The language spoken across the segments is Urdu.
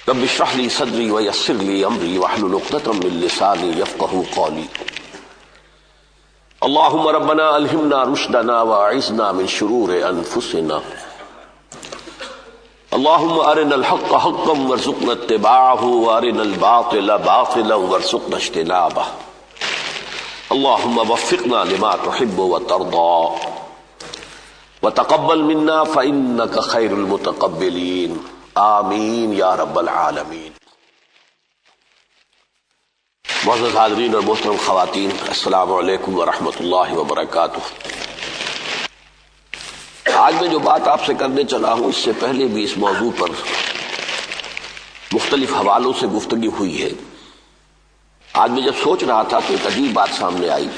رب اشرح لي صدري ويسر لي امري واحلل عقدة من لساني يفقهوا قولي اللهم ربنا الهمنا رشدنا واعذنا من شرور انفسنا اللهم ارنا الحق حقا وارزقنا اتباعه وارنا الباطل باطلا وارزقنا اجتنابه اللهم وفقنا لما تحب وترضى وتقبل منا فإنك خير المتقبلين آمین یا رب العالمین۔ معزز حاضرین اور محترم خواتین، السلام علیکم ورحمۃ اللہ وبرکاتہ۔ آج میں جو بات آپ سے کرنے چلا ہوں، اس سے پہلے بھی اس موضوع پر مختلف حوالوں سے گفتگو ہوئی ہے۔ آج میں جب سوچ رہا تھا تو ایک عجیب بات سامنے آئی۔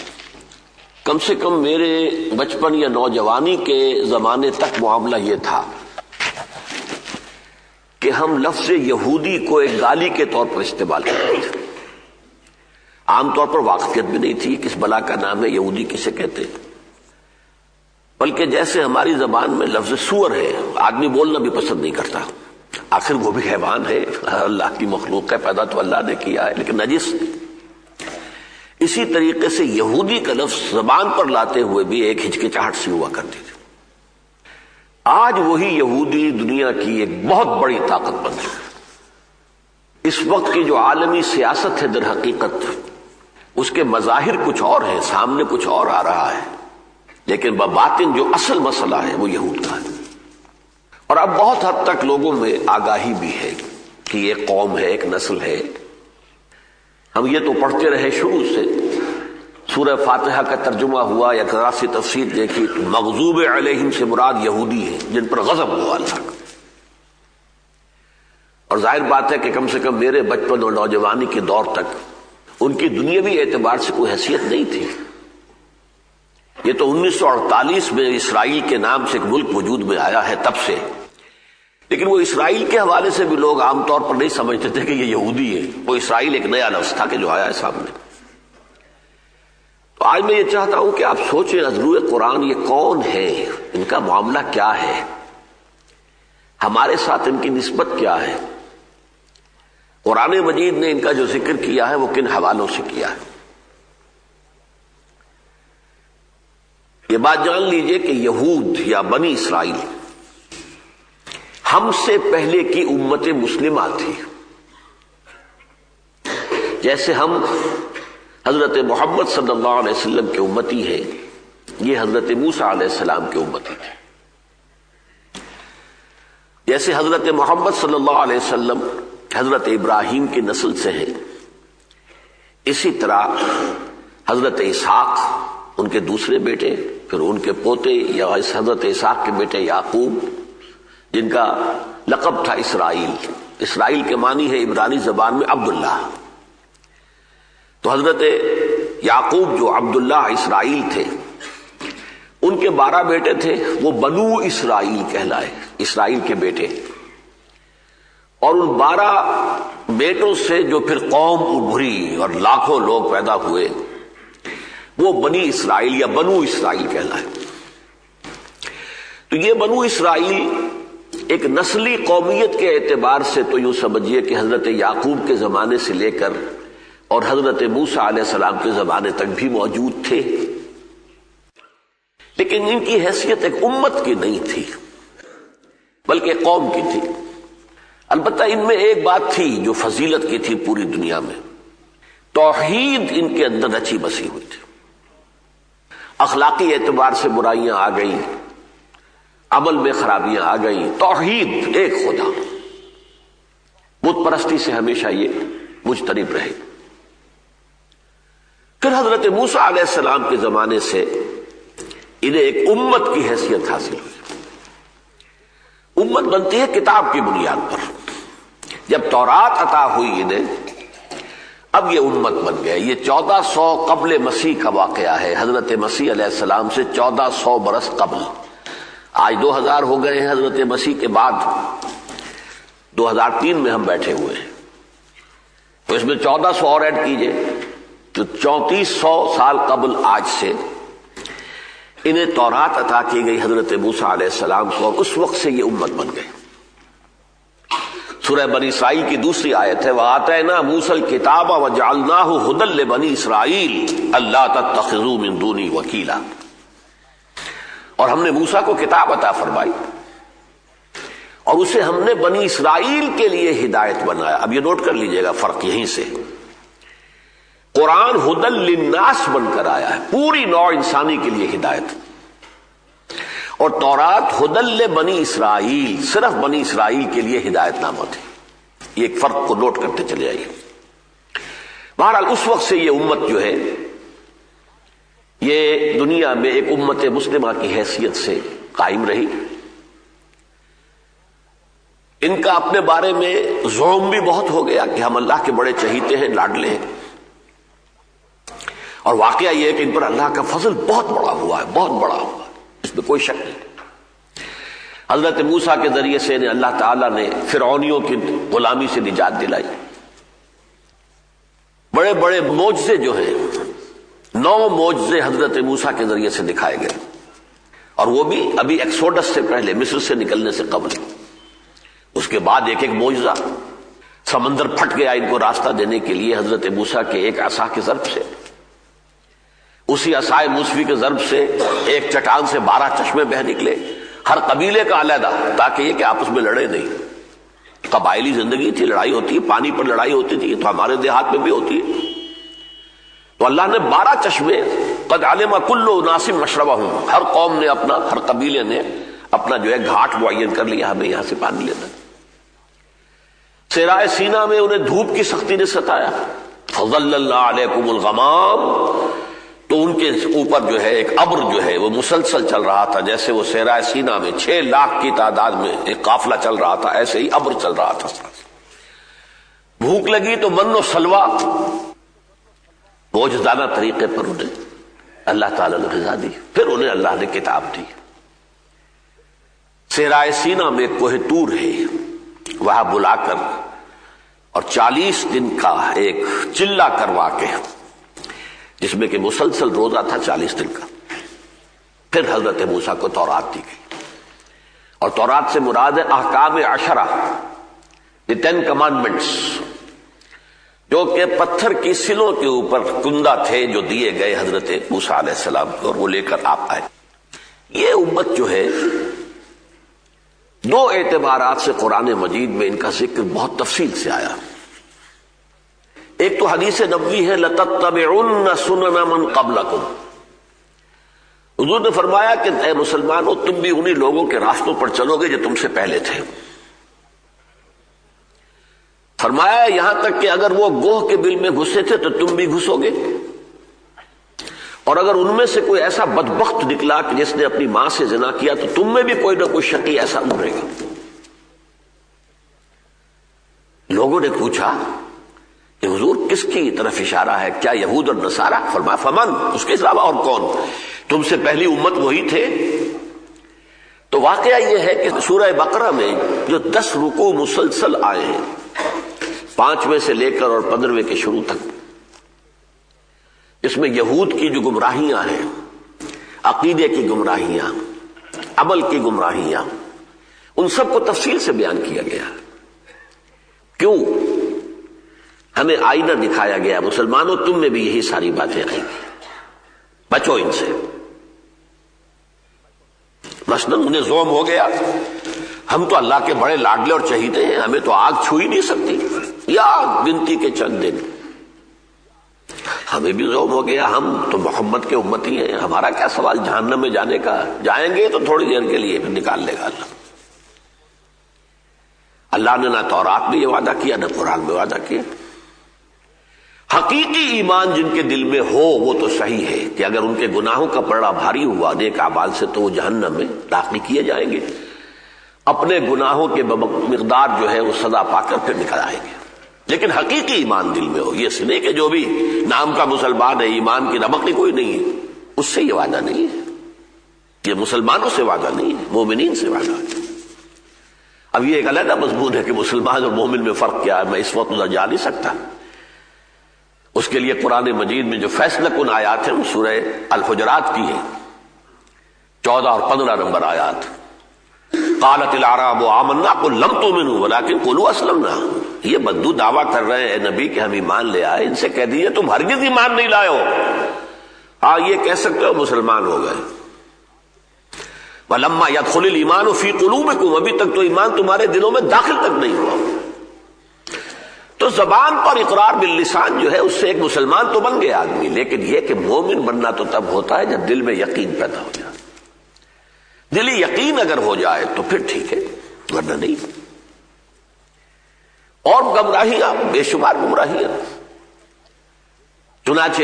کم سے کم میرے بچپن یا نوجوانی کے زمانے تک معاملہ یہ تھا کہ ہم لفظ یہودی کو ایک گالی کے طور پر استعمال کرتے تھے۔ عام طور پر واقفیت بھی نہیں تھی کس بلا کا نام ہے یہودی کسے کہتے، بلکہ جیسے ہماری زبان میں لفظ سور ہے، آدمی بولنا بھی پسند نہیں کرتا، آخر وہ بھی حیوان ہے، اللہ کی مخلوق ہے، پیدا تو اللہ نے کیا ہے لیکن نجس۔ اسی طریقے سے یہودی کا لفظ زبان پر لاتے ہوئے بھی ایک ہچکچاہٹ سی ہوا کرتی تھی۔ آج وہی یہودی دنیا کی ایک بہت بڑی طاقت بن چکا ہے۔ اس وقت کی جو عالمی سیاست ہے در حقیقت اس کے مظاہر کچھ اور ہیں، سامنے کچھ اور آ رہا ہے، لیکن بباطن جو اصل مسئلہ ہے وہ یہود کا ہے۔ اور اب بہت حد تک لوگوں میں آگاہی بھی ہے کہ یہ قوم ہے، ایک نسل ہے۔ ہم یہ تو پڑھتے رہے شروع سے، سورہ فاتحہ کا ترجمہ ہوا یا ذرا سی تفسیر دیکھی تو مغضوب علیہم سے مراد یہودی ہیں جن پر غضب ہوا اللہ کا۔ اور ظاہر بات ہے کہ کم سے کم میرے بچپن اور نوجوانی کے دور تک ان کی دنیاوی اعتبار سے کوئی حیثیت نہیں تھی۔ یہ تو 1948 میں اسرائیل کے نام سے ایک ملک وجود میں آیا ہے تب سے، لیکن وہ اسرائیل کے حوالے سے بھی لوگ عام طور پر نہیں سمجھتے تھے کہ یہ یہودی ہے۔ وہ اسرائیل ایک نیا لفظ تھا کہ جو آیا ہے سامنے۔ تو آج میں یہ چاہتا ہوں کہ آپ سوچیں از روئے قرآن یہ کون ہے، ان کا معاملہ کیا ہے، ہمارے ساتھ ان کی نسبت کیا ہے، قرآن مجید نے ان کا جو ذکر کیا ہے وہ کن حوالوں سے کیا ہے۔ یہ بات جان لیجئے کہ یہود یا بنی اسرائیل ہم سے پہلے کی امت مسلمہ تھی۔ جیسے ہم حضرت محمد صلی اللہ علیہ وسلم کے امتی ہیں، یہ حضرت موسیٰ علیہ السلام کے امتی تھے۔ جیسے حضرت محمد صلی اللہ علیہ وسلم حضرت ابراہیم کی نسل سے ہیں، اسی طرح حضرت اسحاق ان کے دوسرے بیٹے، پھر ان کے پوتے یا حضرت اسحاق کے بیٹے یعقوب جن کا لقب تھا اسرائیل۔ اسرائیل کے معنی ہے عبرانی زبان میں عبداللہ۔ تو حضرت یعقوب جو عبداللہ اسرائیل تھے، ان کے 12 بیٹے تھے، وہ بنو اسرائیل کہلائے، اسرائیل کے بیٹے۔ اور ان 12 بیٹوں سے جو پھر قوم ابھری اور لاکھوں لوگ پیدا ہوئے وہ بنی اسرائیل یا بنو اسرائیل کہلائے۔ تو یہ بنو اسرائیل ایک نسلی قومیت کے اعتبار سے تو یوں سمجھیے کہ حضرت یعقوب کے زمانے سے لے کر اور حضرت موسیٰ علیہ السلام کے زمانے تک بھی موجود تھے، لیکن ان کی حیثیت ایک امت کی نہیں تھی بلکہ ایک قوم کی تھی۔ البتہ ان میں ایک بات تھی جو فضیلت کی تھی پوری دنیا میں، توحید ان کے اندر رچی بسی ہوئی تھی۔ اخلاقی اعتبار سے برائیاں آ گئیں، عمل میں خرابیاں آ گئیں، توحید ایک خدا، بت پرستی سے ہمیشہ یہ مجتنب رہے۔ پھر حضرت موسیٰ علیہ السلام کے زمانے سے انہیں ایک امت کی حیثیت حاصل ہوئی۔ امت بنتی ہے کتاب کی بنیاد پر۔ جب تورات عطا ہوئی انہیں، اب یہ امت بن گئے۔ یہ 1400 قبل مسیح کا واقعہ ہے، حضرت مسیح علیہ السلام سے 1400 برس قبل۔ آج 2000 ہو گئے ہیں حضرت مسیح کے بعد، 2003 میں ہم بیٹھے ہوئے ہیں، تو اس میں 1400 اور ایڈ کیجئے تو 3400 سال قبل آج سے انہیں تورات عطا کی گئی حضرت موسیٰ علیہ السلام کو، اور اس وقت سے یہ امت بن گئی۔ سورہ بنی اسرائیل کی دوسری آیت ہے وَآتَيْنَا مُوسَى الْكِتَابَ وَجَعَلْنَاهُ هُدًى لِبَنِي إِسْرَائِيلَ أَلَّا تَتَّخِذُوا مِن دُونِي وَكِيلًا، اور ہم نے موسیٰ کو کتاب عطا فرمائی اور اسے ہم نے بنی اسرائیل کے لیے ہدایت بنایا۔ اب یہ نوٹ کر لیجئے گا فرق یہیں سے، قرآن ہدل للناس بن کر آیا ہے، پوری نوع انسانی کے لیے ہدایت، اور تورات ہدل لبنی اسرائیل صرف بنی اسرائیل کے لیے ہدایت نامہ تھی۔ یہ ایک فرق کو نوٹ کرتے چلے آئیے۔ بہرحال اس وقت سے یہ امت جو ہے یہ دنیا میں ایک امت مسلمہ کی حیثیت سے قائم رہی۔ ان کا اپنے بارے میں زعم بھی بہت ہو گیا کہ ہم اللہ کے بڑے چہیتے ہیں، لاڈلے ہیں، اور واقعہ یہ ہے کہ ان پر اللہ کا فضل بہت بڑا ہوا ہے، بہت بڑا ہوا ہے، اس میں کوئی شک نہیں۔ حضرت موسیٰ کے ذریعے سے اللہ تعالیٰ نے فرعونیوں کی غلامی سے نجات دلائی۔ بڑے بڑے معجزے جو ہیں، 9 معجزے حضرت موسیٰ کے ذریعے سے دکھائے گئے، اور وہ بھی ابھی ایکسوڈس سے پہلے، مصر سے نکلنے سے قبل۔ اس کے بعد ایک ایک معجزہ، سمندر پھٹ گیا ان کو راستہ دینے کے لیے حضرت موسیٰ کے ایک عصا کے ضرب سے، اسی عصائے موسوی کے ضرب سے ایک چٹان سے 12 چشمے بہہ نکلے، ہر قبیلے کا علیحدہ، تاکہ یہ کہ آپس میں لڑے نہیں۔ قبائلی زندگی تھی، لڑائی ہوتی ہے، پانی پر لڑائی ہوتی تھی، تو ہمارے دیہات میں بھی ہوتی ہے۔ تو اللہ نے 12 چشمے، قد علم کل اناس مشربہم، ہر قوم نے اپنا، ہر قبیلے نے اپنا جو ہے گھاٹ معین کر لیا، ہمیں یہاں سے پانی لینا۔ صحرائے سینا میں انہیں دھوپ کی سختی نے ستایا، فظللنا علیکم الغمام، تو ان کے اوپر جو ہے ایک ابر جو ہے وہ مسلسل چل رہا تھا، جیسے وہ صحرائے سینا میں 6 لاکھ کی تعداد میں ایک قافلہ چل رہا تھا، ایسے ہی ابر چل رہا تھا۔ بھوک لگی تو من و سلوہ، موجزانہ طریقے پر انہیں اللہ تعالیٰ نے غذا دی، پھر انہیں اللہ نے کتاب دی۔ صحرائے سینا میں کوہ طور ہے، وہاں بلا کر اور 40 دن کا ایک چلہ کروا کے، جس میں کہ مسلسل روزہ تھا 40 دن کا، پھر حضرت موسیٰ کو تورات دی گئی، اور تورات سے مراد ہے احکام 10، یہ 10 کمانڈمنٹس، جو کہ پتھر کی سلوں کے اوپر کندہ تھے، جو دیے گئے حضرت موسیٰ علیہ السلام کو، اور وہ لے کر آپ آئے۔ یہ امت جو ہے 2 اعتبارات سے قرآن مجید میں ان کا ذکر بہت تفصیل سے آیا۔ ایک تو حدیث نبوی ہے لَتَتَّبِعُنَّ سُنَنَ مَن قَبْلَكُمْ، حضور نے فرمایا کہ اے مسلمانوں، تم بھی انہی لوگوں کے راستوں پر چلو گے جو تم سے پہلے تھے۔ فرمایا یہاں تک کہ اگر وہ گوہ کے بل میں گھسے تھے تو تم بھی گھسو گے، اور اگر ان میں سے کوئی ایسا بدبخت نکلا کہ جس نے اپنی ماں سے زنا کیا تو تم میں بھی کوئی نہ کوئی شقی ایسا ابھرے گا۔ لوگوں نے پوچھا کہ حضور کس کی طرف اشارہ ہے، کیا یہود اور نصارہ؟ فرمایا فمن، اس کے علاوہ اور کون، تم سے پہلی امت وہی تھے۔ تو واقعہ یہ ہے کہ سورہ بقرہ میں جو 10 رکوع مسلسل آئے ہیں، 5ویں سے لے کر اور 15ویں کے شروع تک، اس میں یہود کی جو گمراہیاں ہیں، عقیدے کی گمراہیاں، عمل کی گمراہیاں، ان سب کو تفصیل سے بیان کیا گیا۔ کیوں؟ ہمیں آئینہ دکھایا گیا، مسلمانوں تم میں بھی یہی ساری باتیں آئیں گی، بچو ان سے۔ مثلا انہیں ذوم ہو گیا ہم تو اللہ کے بڑے لاڈلے اور چہیتے ہیں، ہمیں تو آگ چھو ہی نہیں سکتی، یا گنتی کے چند دن۔ ہمیں بھی ذوم ہو گیا، ہم تو محمد کے امتی ہیں، ہمارا کیا سوال جہنم میں جانے کا، جائیں گے تو تھوڑی دیر کے لیے، پھر نکال لے گا اللہ۔ اللہ نے نہ تورات میں یہ وعدہ کیا، نہ قرآن میں وعدہ کیا۔ حقیقی ایمان جن کے دل میں ہو وہ تو صحیح ہے کہ اگر ان کے گناہوں کا پلڑا بھاری ہوا نیک اعمال سے تو وہ جہنم میں داخل کیے جائیں گے، اپنے گناہوں کے مقدار جو ہے وہ سزا پا کر پھر نکل آئیں گے۔ لیکن حقیقی ایمان دل میں ہو، یہ سنے کہ جو بھی نام کا مسلمان ہے، ایمان کی رمق کوئی نہیں ہے، اس سے یہ وعدہ نہیں ہے، یہ مسلمانوں سے وعدہ نہیں ہے، مومنین سے وعدہ ہے۔ اب یہ ایک علیحدہ مضمون ہے کہ مسلمان اور مومن میں فرق کیا ہے، میں اس وقت ادھر جا نہیں سکتا۔ اس کے لیے قرآن مجید میں جو فیصلہ کن آیات ہیں وہ سورہ الحجرات کی ہے، 14 اور 15 نمبر آیات۔ قالت الاعراب آمنا قل لم تؤمنوا ولکن قولوا اسلمنا. یہ بدو دعویٰ کر رہے ہیں نبی کہ ہم ایمان لے آئے، ان سے کہہ دیجیے تم ہرگز ایمان نہیں لائے ہو. ہاں یہ کہہ سکتے ہو مسلمان ہو گئے. وَلَمَّا يَدْخُلِ الْإِيمَانُ فِي قُلُوبِكُمْ، ابھی تک تو ایمان تمہارے دلوں میں داخل تک نہیں ہوا. تو زبان پر اقرار باللسان جو ہے اس سے ایک مسلمان تو بن گیا آدمی، لیکن یہ کہ مومن بننا تو تب ہوتا ہے جب دل میں یقین پیدا ہو جائے. دلی یقین اگر ہو جائے تو پھر ٹھیک ہے، ورنہ نہیں. اور گمراہیاں بے شمار گمراہیاں. چنانچہ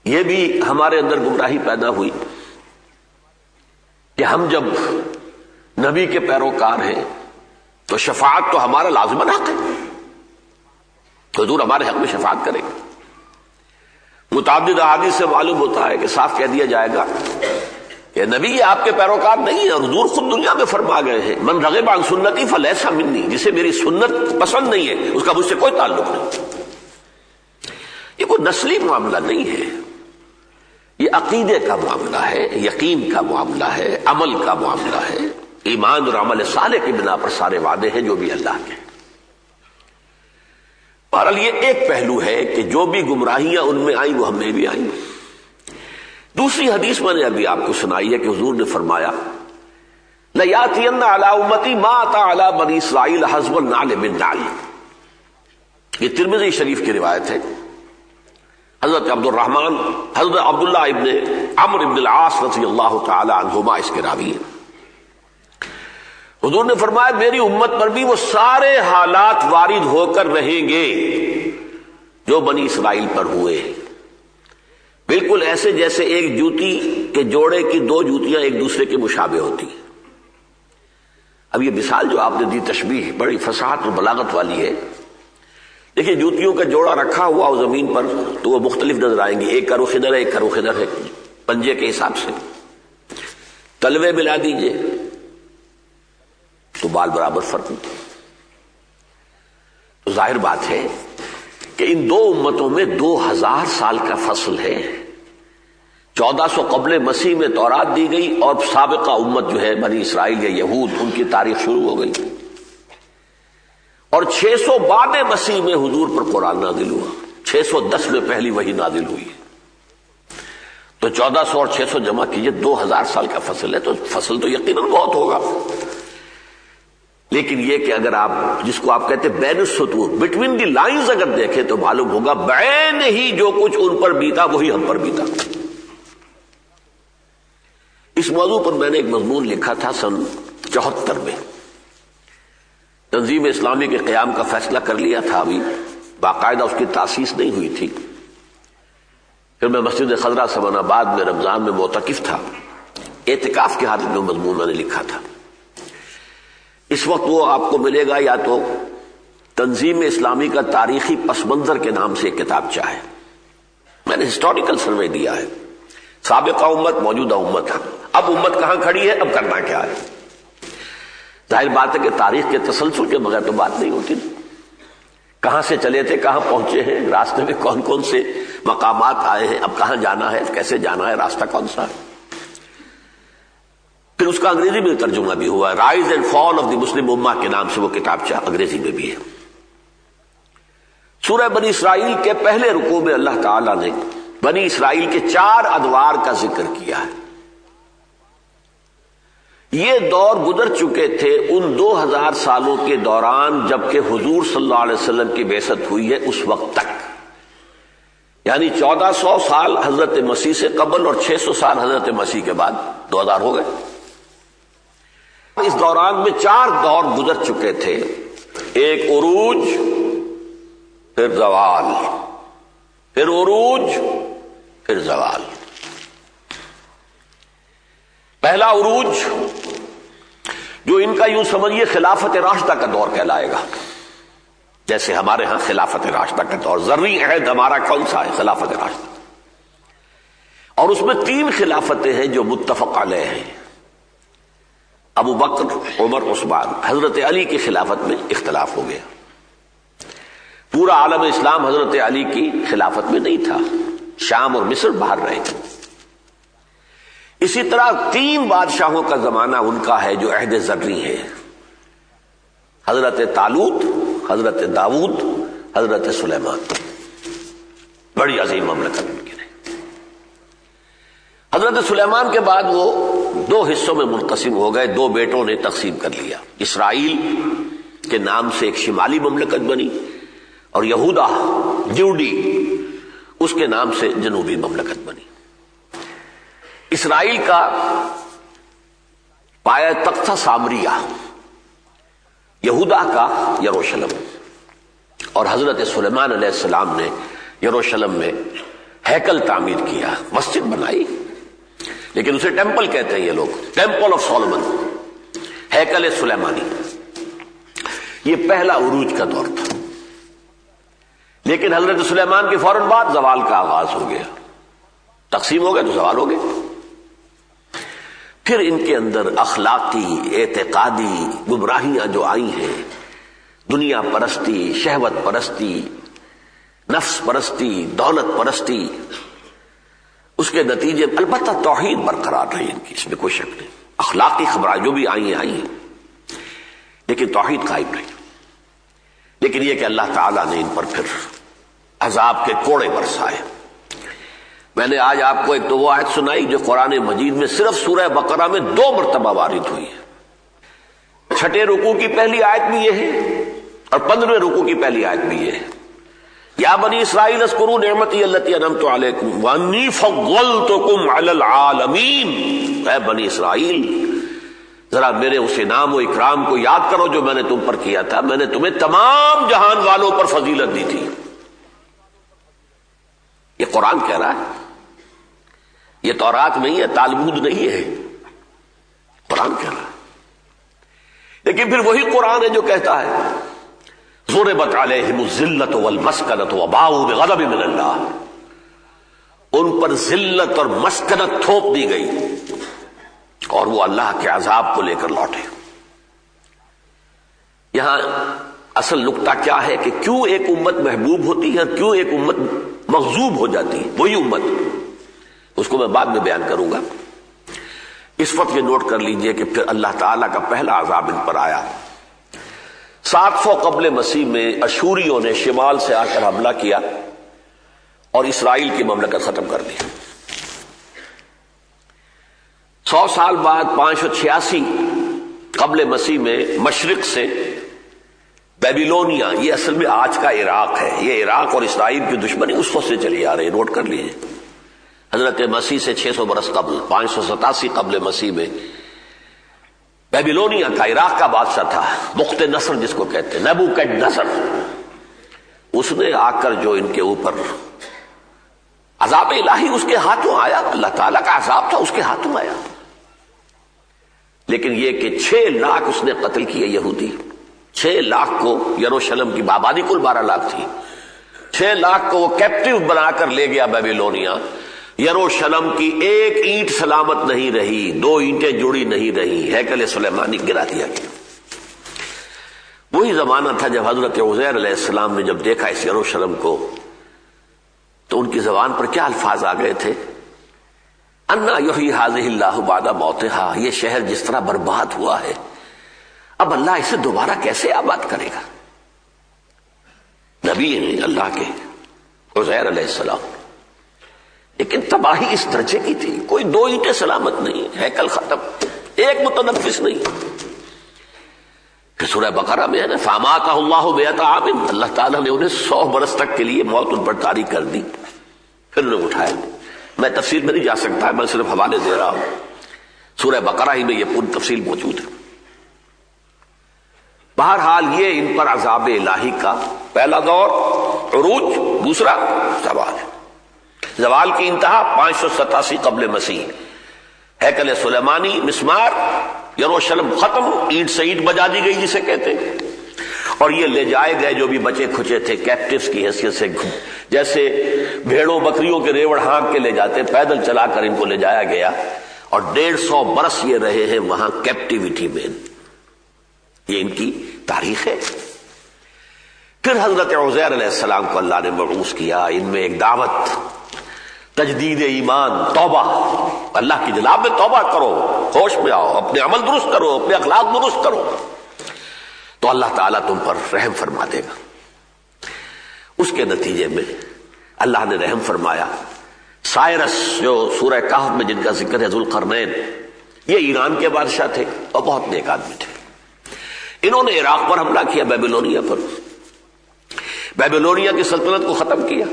یہ بھی ہمارے اندر گمراہی پیدا ہوئی کہ ہم جب نبی کے پیروکار ہیں تو شفاعت تو ہمارا لازماً حق ہے، حضور ہمارے حق میں شفاعت کریں گے. متعدد احادیث سے معلوم ہوتا ہے کہ صاف کہہ دیا جائے گا کہ نبی یہ آپ کے پیروکار نہیں ہے، اور حضور خود دنیا میں فرما گئے ہیں من رغب عن سنتی فلیس منی، جسے میری سنت پسند نہیں ہے اس کا مجھ سے کوئی تعلق نہیں. یہ کوئی نسلی معاملہ نہیں ہے، یہ عقیدے کا معاملہ ہے، یقین کا معاملہ ہے، عمل کا معاملہ ہے. ایمان اور عمل صالح کی بنا پر سارے وعدے ہیں جو بھی اللہ کے. بہرحال یہ ایک پہلو ہے کہ جو بھی گمراہیاں ان میں آئیں وہ ہم میں بھی آئیں. دوسری حدیث میں نے ابھی آپ کو سنائی ہے کہ حضور نے فرمایا لَيَأْتِيَنَّ عَلَىٰ أُمَّتِي مَا أَتَىٰ عَلَىٰ بَنِي إِسْرَائِيلَ حَسْبُ النَّعْلِ بِالنَّعْلِ. یہ ترمذی شریف کی روایت ہے. حضرت عبداللہ ابن عمرو ابن العاص رضی اللہ تعالی عنہما اس کے راوی ہیں. حضور نے فرمایا میری امت پر بھی وہ سارے حالات وارد ہو کر رہیں گے جو بنی اسرائیل پر ہوئے ہیں، بالکل ایسے جیسے ایک جوتی کے جوڑے کی دو جوتیاں ایک دوسرے کے مشابہ ہوتی ہیں. اب یہ مثال جو آپ نے دی تشبیہ بڑی فصاحت اور بلاغت والی ہے. دیکھیے جوتیوں کا جوڑا رکھا ہوا ہو زمین پر تو وہ مختلف نظر آئیں گے، ایک کا رخ ادھر ہے ایک کا رخ ادھر ہے پنجے کے حساب سے. تلوے ملا دیجئے تو بال برابر فرق نہیں. تو ظاہر بات ہے کہ ان دو امتوں میں 2000 سال کا فصل ہے. 1400 قبل مسیح میں تورات دی گئی اور سابقہ امت جو ہے بنی اسرائیل یا یہود ان کی تاریخ شروع ہو گئی، اور 600 بعد مسیح میں حضور پر قرآن نازل ہوا. 610 میں پہلی وحی نازل ہوئی ہے. تو 1400 اور 600 جمع کیجئے 2000 سال کا فصل ہے. تو فصل تو یقیناً بہت ہوگا، لیکن یہ کہ اگر آپ جس کو آپ کہتے ہیں بین السطور بٹوین دی لائنز اگر دیکھیں تو معلوم ہوگا بعین ہی جو کچھ ان پر بیتا وہی ہم پر بیتا. اس موضوع پر میں نے ایک مضمون لکھا تھا سن 74 میں. تنظیم اسلامی کے قیام کا فیصلہ کر لیا تھا، ابھی باقاعدہ اس کی تاسیس نہیں ہوئی تھی. پھر میں مسجد خضرہ سمن آباد میں رمضان میں معتکف تھا. اعتکاف کی حالت میں مضمون میں نے لکھا تھا. اس وقت وہ آپ کو ملے گا یا تو تنظیم اسلامی کا تاریخی پس منظر کے نام سے ایک کتاب چاہے. میں نے ہسٹوریکل سروے دیا ہے، سابقہ امت موجودہ امت، اب امت کہاں کھڑی ہے، اب کرنا کیا ہے. ظاہر بات ہے کہ تاریخ کے تسلسل کے بغیر تو بات نہیں ہوتی. کہاں سے چلے تھے کہاں پہنچے ہیں، راستے میں کون کون سے مقامات آئے ہیں، اب کہاں جانا ہے، کیسے جانا ہے، راستہ کون سا ہے. پھر اس کا انگریزی میں ترجمہ بھی ہوا، rise and fall of the Muslim امہ کے نام سے وہ کتاب انگریزی میں بھی ہے. سورہ بنی اسرائیل کے پہلے رکوع میں اللہ تعالیٰ نے بنی اسرائیل کے 4 ادوار کا ذکر کیا ہے. یہ دور گزر چکے تھے ان 2000 سالوں کے دوران جبکہ حضور صلی اللہ علیہ وسلم کی بعثت ہوئی ہے اس وقت تک، یعنی 1400 سال حضرت مسیح سے قبل اور 600 سال حضرت مسیح کے بعد 2000 ہو گئے. اس دوران میں 4 دور گزر چکے تھے، ایک عروج، پھر زوال، پھر عروج، پھر زوال. پہلا عروج جو ان کا یوں سمجھیے خلافت راشدہ کا دور کہلائے گا، جیسے ہمارے ہاں خلافت راشدہ کا دور. ذرّی عہد ہمارا کون سا ہے؟ خلافت راشدہ. اور اس میں 3 خلافتیں ہیں جو متفق علیہ ہیں. ابو بکر، عمر، عثمان. حضرت علی کی خلافت میں اختلاف ہو گیا. پورا عالم اسلام حضرت علی کی خلافت میں نہیں تھا، شام اور مصر باہر رہے تھے. اسی طرح 3 بادشاہوں کا زمانہ ان کا ہے جو عہد زرعی ہے، حضرت طالوت، حضرت داؤد، حضرت سلیمان. بڑی عظیم مملکت ان کی رہی. حضرت سلیمان کے بعد وہ 2 حصوں میں منقسم ہو گئے، 2 بیٹوں نے تقسیم کر لیا. اسرائیل کے نام سے ایک شمالی مملکت بنی اور یہودا جوڈی اس کے نام سے جنوبی مملکت بنی. اسرائیل کا پایا تخت تھا سامریہ، یہودا کا یروشلم، اور حضرت سلیمان علیہ السلام نے یروشلم میں ہیکل تعمیر کیا، مسجد بنائی، لیکن اسے ٹیمپل کہتے ہیں یہ لوگ، ٹیمپل آف سولومن، ہیکل سلیمانی. یہ پہلا عروج کا دور تھا. لیکن حضرت سلیمان کے فوراً بعد زوال کا آغاز ہو گیا، تقسیم ہو گیا تو زوال ہو گیا. پھر ان کے اندر اخلاقی اعتقادی گمراہیاں جو آئی ہیں، دنیا پرستی، شہوت پرستی، نفس پرستی، دولت پرستی، اس کے نتیجے البتہ توحید برقرار رہی ان کی، اس میں کوئی شک نہیں. اخلاقی خبریں جو بھی آئی ہیں لیکن توحید قائم رہی. لیکن یہ کہ اللہ تعالیٰ نے ان پر پھر عذاب کے کوڑے برسائے. میں نے آج آپ کو ایک تو وہ آیت سنائی جو قرآن مجید میں صرف سورہ بقرہ میں 2 مرتبہ وارد ہوئی ہے. 6 رکوع کی پہلی آیت بھی یہ ہے اور 15ویں رکوع کی پہلی آیت بھی یہ ہے. یا بنی اسرائیل اذکروا نعمتی التی انعمت علیکم وانی فضلتکم علی العالمین. اے بنی اسرائیل، ذرا میرے اس انعام و اکرام کو یاد کرو جو میں نے تم پر کیا تھا. میں نے تمہیں تمام جہان والوں پر فضیلت دی تھی. یہ قرآن کہہ رہا ہے، یہ تورات نہیں ہے، تالمود نہیں ہے، قرآن کہہ رہا ہے. لیکن پھر وہی قرآن ہے جو کہتا ہے ضربت علیہم الذلۃ والمسکنۃ وباؤوا بغضب من اللہ. ان پر ذلت اور مسکنت تھوپ دی گئی اور وہ اللہ کے عذاب کو لے کر لوٹے. یہاں اصل نقطہ کیا ہے کہ کیوں ایک امت محبوب ہوتی ہے اور کیوں ایک امت مغضوب ہو جاتی ہے. وہی امت، اس کو میں بعد میں بیان کروں گا. اس وقت یہ نوٹ کر لیجئے کہ پھر اللہ تعالیٰ کا پہلا عذاب ان پر آیا 700 قبل مسیح میں. اشوریوں نے شمال سے آ کر حملہ کیا اور اسرائیل کی مملکت ختم کر دی. 100 سال بعد 586 قبل مسیح میں مشرق سے بیبیلونیا، یہ اصل میں آج کا عراق ہے، یہ عراق اور اسرائیل کی دشمنی اس وقت سے چلی آ رہی ہے، نوٹ کر لیجیے. حضرت مسیح سے 600 برس قبل 587 قبل مسیح میں بیبیلونیا کا، عراق کا بادشاہ تھا بخت نصر جس کو کہتے ہیں، نیبوکڈنیزر. اس نے آ کر جو ان کے اوپر عذاب الہی اس کے ہاتھوں آیا، اللہ تعالیٰ کا عذاب تھا اس کے ہاتھوں آیا. لیکن یہ کہ 6 لاکھ اس نے قتل کیے یہودی. 6 لاکھ کو یروشلم کی آبادی کل 12 لاکھ تھی، 6 لاکھ کو وہ کیپٹیو بنا کر لے گیا بیبیلونیا. یروشلم کی ایک اینٹ سلامت نہیں رہی، 2 اینٹیں جڑی نہیں رہی، ہیکل سلیمانی گرا دیا گیا. وہی زمانہ تھا جب حضرت عزیر علیہ السلام نے جب دیکھا اس یروشلم کو تو ان کی زبان پر کیا الفاظ آ گئے تھے؟ انا یحیی ھذہ اللہ بعد موتھا. یہ شہر جس طرح برباد ہوا ہے اب اللہ اسے دوبارہ کیسے آباد کرے گا؟ نبی ہیں اللہ کے عزیر علیہ السلام، لیکن تباہی اس درجے کی تھی، کوئی 2 اینٹیں سلامت نہیں، ہیکل ختم، ایک متنفس نہیں. پھر سورہ بقرہ میں ہے نا فاماتہ اللہ مئۃ عام، اللہ تعالیٰ نے انہیں 100 برس تک کے لیے موت ان پر طاری کر دی، پھر انہیں اٹھایا. میں تفصیل میں نہیں جا سکتا، میں صرف حوالے دے رہا ہوں. سورہ بقرہ ہی میں یہ پوری تفصیل موجود ہے. بہرحال یہ ان پر عذاب الہی کا پہلا دور عروج، دوسرا زوال. زوال کی انتہا 587 قبل مسیح، ہیکل سلیمانی، مسمار، یروشلم ختم، اینٹ سے اینٹ بجا دی گئی جسے کہتے ہیں. اور یہ لے جائے گئے جو بھی بچے کھچے تھے کیپٹیوز کی حیثیت سے، جیسے بھیڑوں بکریوں کے ریوڑ ہانک کے لے جاتے، پیدل چلا کر ان کو لے جایا گیا اور 150 برس یہ رہے ہیں وہاں کیپٹیوٹی میں. یہ ان کی تاریخ ہے. پھر حضرت عزیر علیہ السلام کو اللہ نے مبعوث کیا. ان میں ایک دعوت، تجدید ایمان، توبہ، اللہ کی جناب میں توبہ کرو، ہوش میں آؤ، اپنے عمل درست کرو، اپنے اخلاق درست کرو، تو اللہ تعالیٰ تم پر رحم فرما دے گا۔ اس کے نتیجے میں اللہ نے رحم فرمایا۔ سائرس جو سورہ کہف میں جن کا ذکر ہے، ذوالقرنین، یہ ایران کے بادشاہ تھے اور بہت نیک آدمی تھے۔ انہوں نے عراق پر حملہ کیا، بیبلونیا پر، بیبلونیا کی سلطنت کو ختم کیا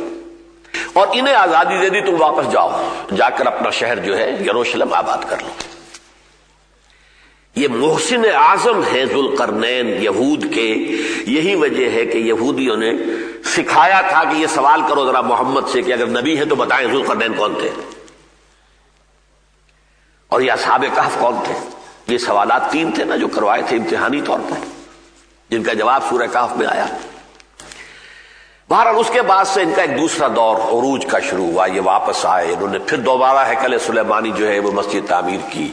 اور انہیں آزادی دے دی، تم واپس جاؤ، جا کر اپنا شہر جو ہے یروشلم آباد کر لو۔ یہ محسن اعظم ہے ذوالقرنین یہود کے۔ یہی وجہ ہے کہ یہودیوں نے سکھایا تھا کہ یہ سوال کرو ذرا محمد سے کہ اگر نبی ہے تو بتائیں ذوالقرنین کون تھے اور یہ اصحاب کہف کون تھے۔ یہ سوالات 3 تھے نا جو کروائے تھے امتحانی طور پر، جن کا جواب سورہ کہف میں آیا۔ بہرحال اس کے بعد سے ان کا ایک دوسرا دور عروج کا شروع ہوا۔ یہ واپس آئے، انہوں نے پھر دوبارہ ہیکل سلیمانی جو ہے وہ مسجد تعمیر کی،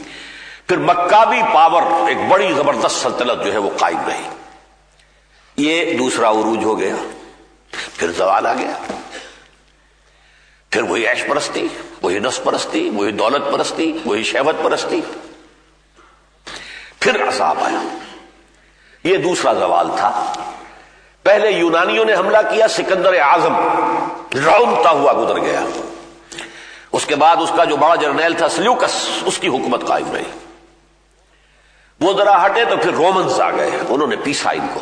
پھر مکابی پاور، ایک بڑی زبردست سلطنت جو ہے وہ قائم رہی۔ یہ دوسرا عروج ہو گیا، پھر زوال آ گیا، پھر وہی عیش پرستی، وہی نفس پرستی، وہی دولت پرستی، وہی شہوت پرستی، پھر عذاب آیا۔ یہ دوسرا زوال تھا۔ پہلے یونانیوں نے حملہ کیا، سکندر اعظم رونتا ہوا گزر گیا۔ اس کے بعد اس کا جو بڑا جرنیل تھا سلیوکس، اس کی حکومت قائم رہی۔ وہ ذرا ہٹے تو پھر رومنز آ گئے، انہوں نے پیسا ان کو،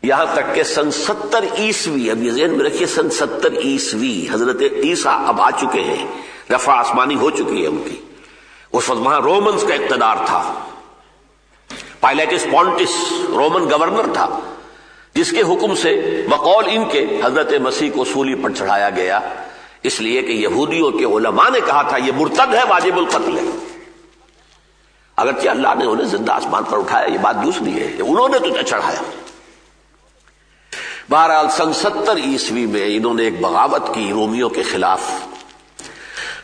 یہاں تک کہ سن 70 عیسوی، اب یہ ذہن میں رکھیے، سن 70 عیسوی حضرت عیسیٰ اب آ چکے ہیں، رفع آسمانی ہو چکی ہے ان کی۔ اس وقت وہاں رومنز کا اقتدار تھا۔ پائلیٹس پونٹس رومن گورنر تھا، جس کے حکم سے بقول ان کے حضرت مسیح کو سولی پر چڑھایا گیا، اس لیے کہ یہودیوں کے علماء نے کہا تھا یہ مرتد ہے، واجب القتل ہے۔ اگرچہ اللہ نے انہیں زندہ آسمان پر اٹھایا، یہ بات دوسری ہے، انہوں نے تو چڑھایا۔ بہرحال سن 70 عیسوی میں انہوں نے ایک بغاوت کی رومیوں کے خلاف،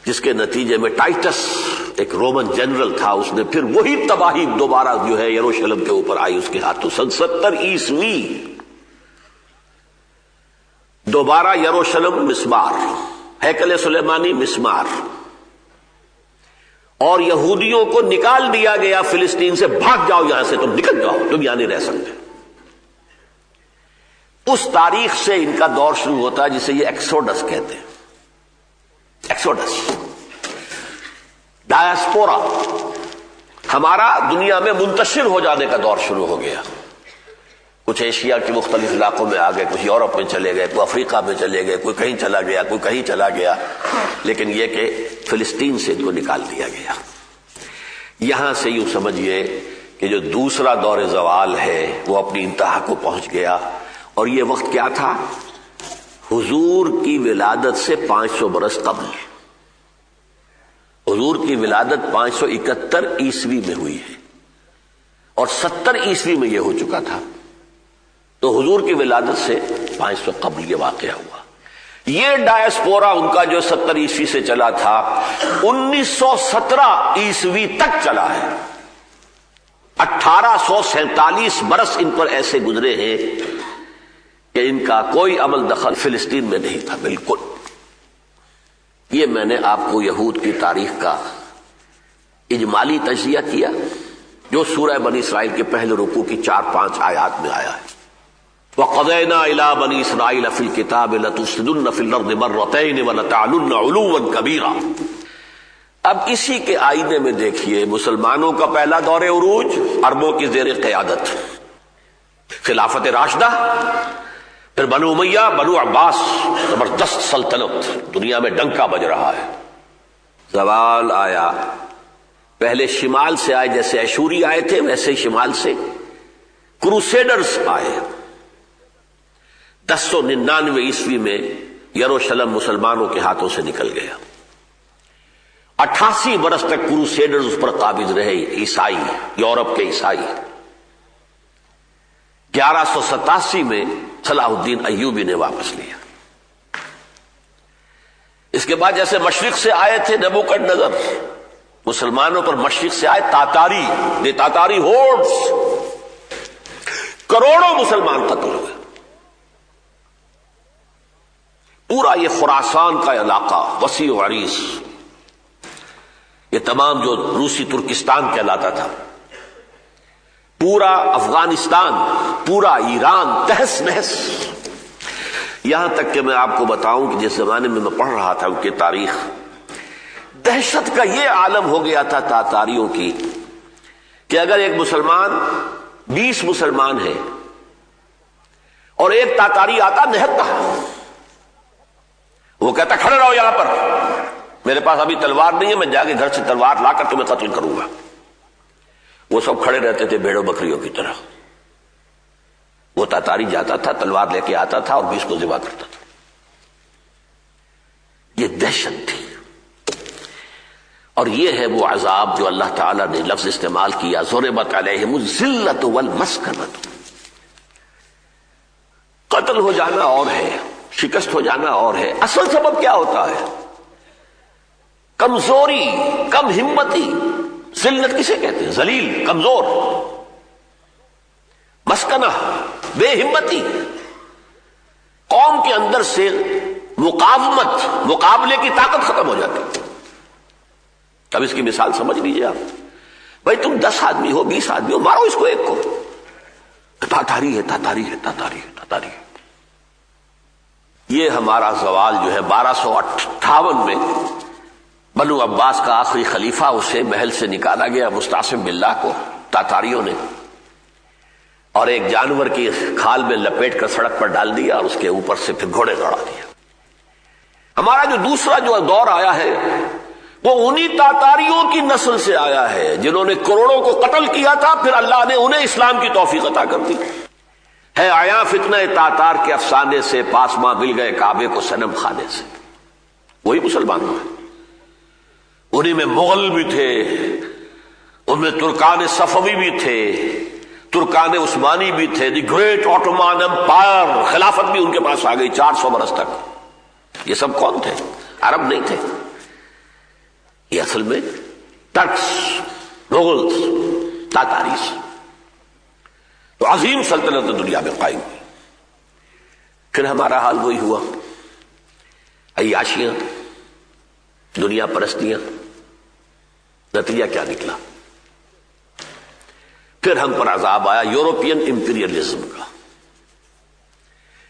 جس کے نتیجے میں ٹائٹس ایک رومن جنرل تھا، اس نے پھر وہی تباہی دوبارہ جو ہے یروشلم کے اوپر آئی اس کے ہاتھوں۔ سن 70 عیسوی دوبارہ یروشلم مسمار، ہیکل سلیمانی مسمار، اور یہودیوں کو نکال دیا گیا فلسطین سے، بھاگ جاؤ یہاں سے، تم نکل جاؤ، تم یہاں نہیں رہ سکتے۔ اس تاریخ سے ان کا دور شروع ہوتا ہے جسے یہ ایکسوڈس کہتے ہیں، ایکسوڈس، ڈایاسپورا، ہمارا دنیا میں منتشر ہو جانے کا دور شروع ہو گیا۔ کچھ ایشیا کے مختلف علاقوں میں آ گئے، کچھ یورپ میں چلے گئے، کوئی افریقہ میں چلے گئے، کوئی کہیں چلا گیا، کوئی کہیں چلا گیا، لیکن یہ کہ فلسطین سے ان کو نکال دیا گیا۔ یہاں سے یوں سمجھیے کہ جو دوسرا دور زوال ہے وہ اپنی انتہا کو پہنچ گیا، اور یہ وقت کیا تھا؟ حضور کی ولادت سے 500 برس قبل۔ حضور کی ولادت 571 عیسوی میں ہوئی ہے اور 70 عیسوی میں یہ ہو چکا تھا، تو حضور کی ولادت سے 500 قبل یہ واقعہ ہوا۔ یہ ڈایاسپورا ان کا جو 70 عیسوی سے چلا تھا، 1917 عیسوی تک چلا ہے۔ 1847 برس ان پر ایسے گزرے ہیں کہ ان کا کوئی عمل دخل فلسطین میں نہیں تھا بالکل۔ یہ میں نے آپ کو یہود کی تاریخ کا اجمالی تجزیہ کیا جو سورہ بنی اسرائیل کے پہلے رکوع کی 4-5 آیات میں آیا ہے۔ وَقَضَيْنَا إِلَىٰ بَنِي إِسْرَائِيلَ فِي الْكِتَابِ لَتُفْسِدُنَّ فِي الْأَرْضِ مَرَّتَيْنِ وَلَتَعْلُنَّ عُلُوًّا كَبِيرًا۔ اب اسی کے آئینے میں دیکھیے مسلمانوں کا پہلا دور عروج، عربوں کی زیر قیادت، خلافت راشدہ، پھر بنو امیہ، بنو عباس، زبردست سلطنت، دنیا میں ڈنکا بج رہا ہے۔ زوال آیا، پہلے شمال سے آئے، جیسے ایشوری آئے تھے ویسے ہی شمال سے کروسیڈرز آئے۔ 1099 عیسوی میں یروشلم مسلمانوں کے ہاتھوں سے نکل گیا۔ 88 برس تک کروسیڈرز اس پر قابض رہے، عیسائی، یورپ کے عیسائی۔ 1187 میں صلاح الدین ایوبی نے واپس لیا۔ اس کے بعد جیسے مشرق سے آئے تھے نبوکدنضر، مسلمانوں پر مشرق سے آئے تاتاری، تاتاری ہورڈز، کروڑوں مسلمان قتل ہوئے۔ پورا یہ خراسان کا علاقہ وسیع و عریض یہ تمام جو روسی ترکستان کہلاتا تھا، پورا افغانستان، پورا ایران تہس نہس. یہاں تک کہ میں آپ کو بتاؤں کہ جس زمانے میں پڑھ رہا تھا ان کی تاریخ، دہشت کا یہ عالم ہو گیا تھا تاتاریوں کی کہ اگر ایک مسلمان 20 مسلمان ہیں اور ایک تاتاری آتا نہتا، وہ کہتا کھڑے رہو یہاں پر، میرے پاس ابھی تلوار نہیں ہے، میں جا کے گھر سے تلوار لا کر تمہیں قتل کروں گا. وہ سب کھڑے رہتے تھے بھیڑوں بکریوں کی طرح. وہ تاتاری جاتا تھا، تلوار لے کے آتا تھا اور 20 کو ذبح کرتا تھا. یہ دہشت تھی. اور یہ ہے وہ عذاب جو اللہ تعالیٰ نے لفظ استعمال کیا، ضربت علیہم الذلۃ والمسکنۃ. قتل ہو جانا اور ہے، شکست ہو جانا اور ہے. اصل سبب کیا ہوتا ہے؟ کمزوری، کم ہمتی. ذلت کسے کہتے ہیں؟ ذلیل، کمزور. مسکنہ، بے ہمتی. قوم کے اندر سے مقاومت، مقابلے کی طاقت ختم ہو جاتی. اب اس کی مثال سمجھ لیجیے آپ. بھائی تم 10 آدمی ہو، 20 آدمی ہو، مارو اس کو ایک کو. تاتاری ہے، تاتاری ہے، تاتاری ہے، تاتاری ہے. یہ ہمارا زوال جو ہے 1258 میں بنو عباس کا آخری خلیفہ، اسے محل سے نکالا گیا مستعصم باللہ کو تاتاریوں نے، اور ایک جانور کی کھال میں لپیٹ کر سڑک پر ڈال دیا اور اس کے اوپر سے پھر گھوڑے دوڑا دیا. ہمارا جو دوسرا جو دور آیا ہے وہ انہی تاتاریوں کی نسل سے آیا ہے جنہوں نے کروڑوں کو قتل کیا تھا، پھر اللہ نے انہیں اسلام کی توفیق عطا کر دی. ہے آیا فتنہ تاتار کے افسانے سے، پاسماں مل گئے کعبے کو صنم خانے سے. وہی مسلمانوں ہیں. انہی میں مغل بھی تھے، ان میں ترکان صفوی بھی تھے، ترکان عثمانی بھی تھے. دی گریٹ آٹومان امپائر، خلافت بھی ان کے پاس آ گئی 400 برس تک. یہ سب کون تھے؟ عرب نہیں تھے. یہ اصل میں ترکس، مغلس، تاتاریس. تو عظیم سلطنت دنیا میں قائم ہوئی. پھر ہمارا حال وہی ہوا، عیاشیاں، دنیا پرستیاں. نتیجہ کیا نکلا؟ پھر ہم پر عذاب آیا یورپین امپیریلزم کا.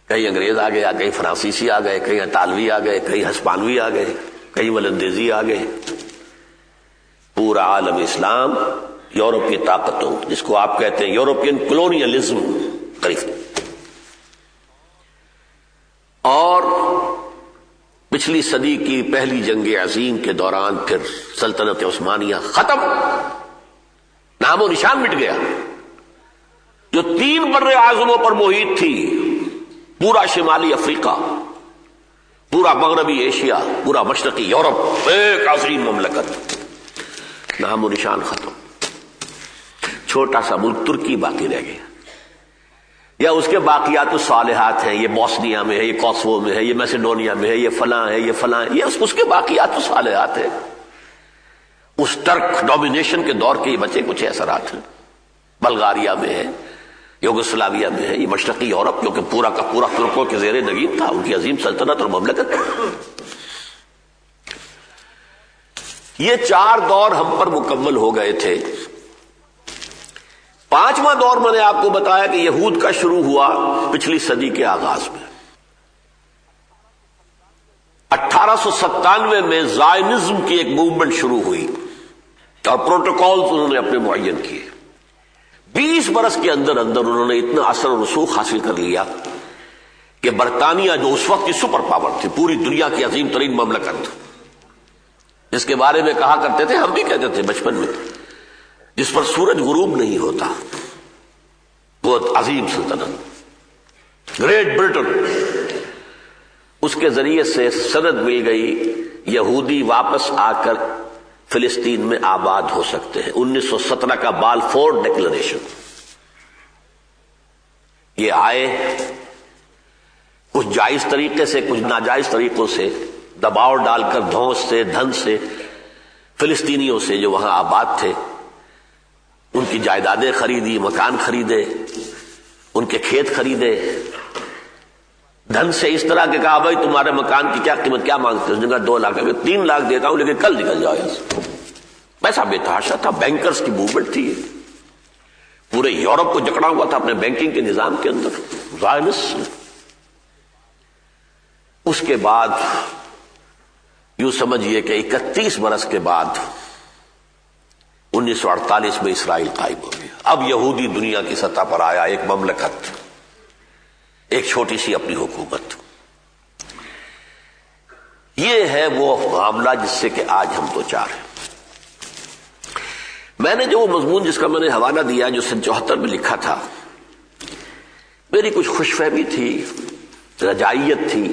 کہیں انگریز آ گیا، کہیں فرانسیسی آ گئے، کہیں اطالوی آ گئے، کہیں ہسپانوی آ گئے، کہیں ولندیزی آ گئے. پورا عالم اسلام یورپ کی طاقتوں، جس کو آپ کہتے ہیں یورپین کولونیلزم، قریب. اور پچھلی صدی کی پہلی جنگ عظیم کے دوران پھر سلطنت عثمانیہ ختم، نام و نشان مٹ گیا. جو 3 بر اعظموں پر محیط تھی، پورا شمالی افریقہ، پورا مغربی ایشیا، پورا مشرقی یورپ، ایک عظیم مملکت، نام و نشان ختم. چھوٹا سا ملک ترکی باقی رہ گیا، یا اس کے باقیات الصالحات ہیں. یہ بوسنیا میں ہے، یہ کوسوو میں ہے، یہ میسیڈونیا میں ہے، یہ فلاں ہے، یہ فلاں ہے. یہ اس کے باقیات الصالحات ہیں. اس ترک ڈومینیشن کے دور کے یہ بچے کچھ اثرات ہیں. بلغاریہ میں ہے، یوگوسلاویہ میں ہے، یہ مشرقی یورپ کیونکہ پورا کا پورا ترکوں کے زیر نگین تھا، ان کی عظیم سلطنت اور مملکت. یہ 4 دور ہم پر مکمل ہو گئے تھے. 5واں دور میں نے آپ کو بتایا کہ یہود کا شروع ہوا پچھلی صدی کے آغاز میں. 1897 میں زائنزم کی ایک موومنٹ شروع ہوئی اور پروٹوکولز انہوں نے اپنے معین کیے. 20 برس کے اندر اندر انہوں نے اتنا اثر و رسوخ حاصل کر لیا کہ برطانیہ جو اس وقت کی سپر پاور تھی، پوری دنیا کی عظیم ترین مملکت، جس کے بارے میں کہا کرتے تھے، ہم بھی کہتے تھے بچپن میں، جس پر سورج غروب نہیں ہوتا، وہ عظیم سلطنت گریٹ برٹن. اس کے ذریعے سے سند مل گئی یہودی واپس آ کر فلسطین میں آباد ہو سکتے ہیں. 1917 کا بالفور ڈکلریشن. یہ آئے کچھ جائز طریقے سے، کچھ ناجائز طریقوں سے، دباؤ ڈال کر دھوس سے، دھن سے، فلسطینیوں سے جو وہاں آباد تھے، ان کی جائیدادیں خریدی، مکان خریدے، ان کے کھیت خریدے. دھن سے اس طرح کہ کہا بھائی تمہارے مکان کی کیا قیمت، کیا مانگتے ہو؟ 2 لاکھ. 3 لاکھ دیتا ہوں لیکن کل نکل جاؤ یہاں سے. پیسہ بے تحاشا تھا، بینکرز کی موومنٹ تھی، پورے یورپ کو جکڑا ہوا تھا اپنے بینکنگ کے نظام کے اندر زائنسٹ۔ اس کے بعد یوں سمجھیے کہ 31 برس کے بعد 1948 میں اسرائیل قائم ہو گیا۔ اب یہودی دنیا کی سطح پر آیا، ایک مملکت، ایک چھوٹی سی اپنی حکومت۔ یہ ہے وہ معاملہ جس سے کہ آج ہم دو چار ہیں۔ میں نے جو وہ مضمون جس کا میں نے حوالہ دیا جو سن 74 میں لکھا تھا، میری کچھ خوش فہمی تھی، رجائیت تھی۔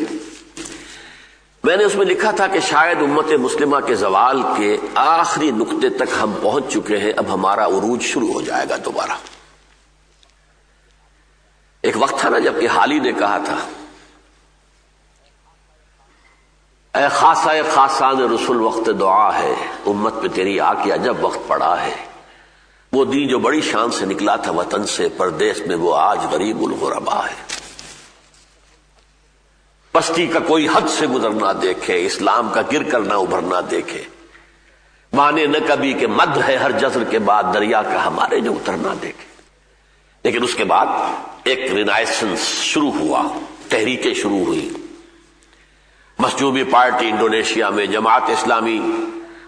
میں نے اس میں لکھا تھا کہ شاید امت مسلمہ کے زوال کے آخری نقطے تک ہم پہنچ چکے ہیں، اب ہمارا عروج شروع ہو جائے گا دوبارہ۔ ایک وقت تھا نا جب کہ حالی نے کہا تھا، اے خاصہ خاصان رسول وقت دعا ہے، امت پہ تیری آ کے عجب وقت پڑا ہے، وہ دین جو بڑی شان سے نکلا تھا وطن سے، پردیس میں وہ آج غریب الغربا ہے۔ پستی کا کوئی حد سے گزرنا دیکھے، اسلام کا گر کر نہ ابھرنا دیکھے، مانے نہ کبھی کہ مد ہے ہر جزر کے بعد دریا کا ہمارے جو اترنا دیکھے۔ لیکن اس کے بعد ایک رینائسنس شروع ہوا، تحریکیں شروع ہوئی۔ مسجوبی پارٹی انڈونیشیا میں، جماعت اسلامی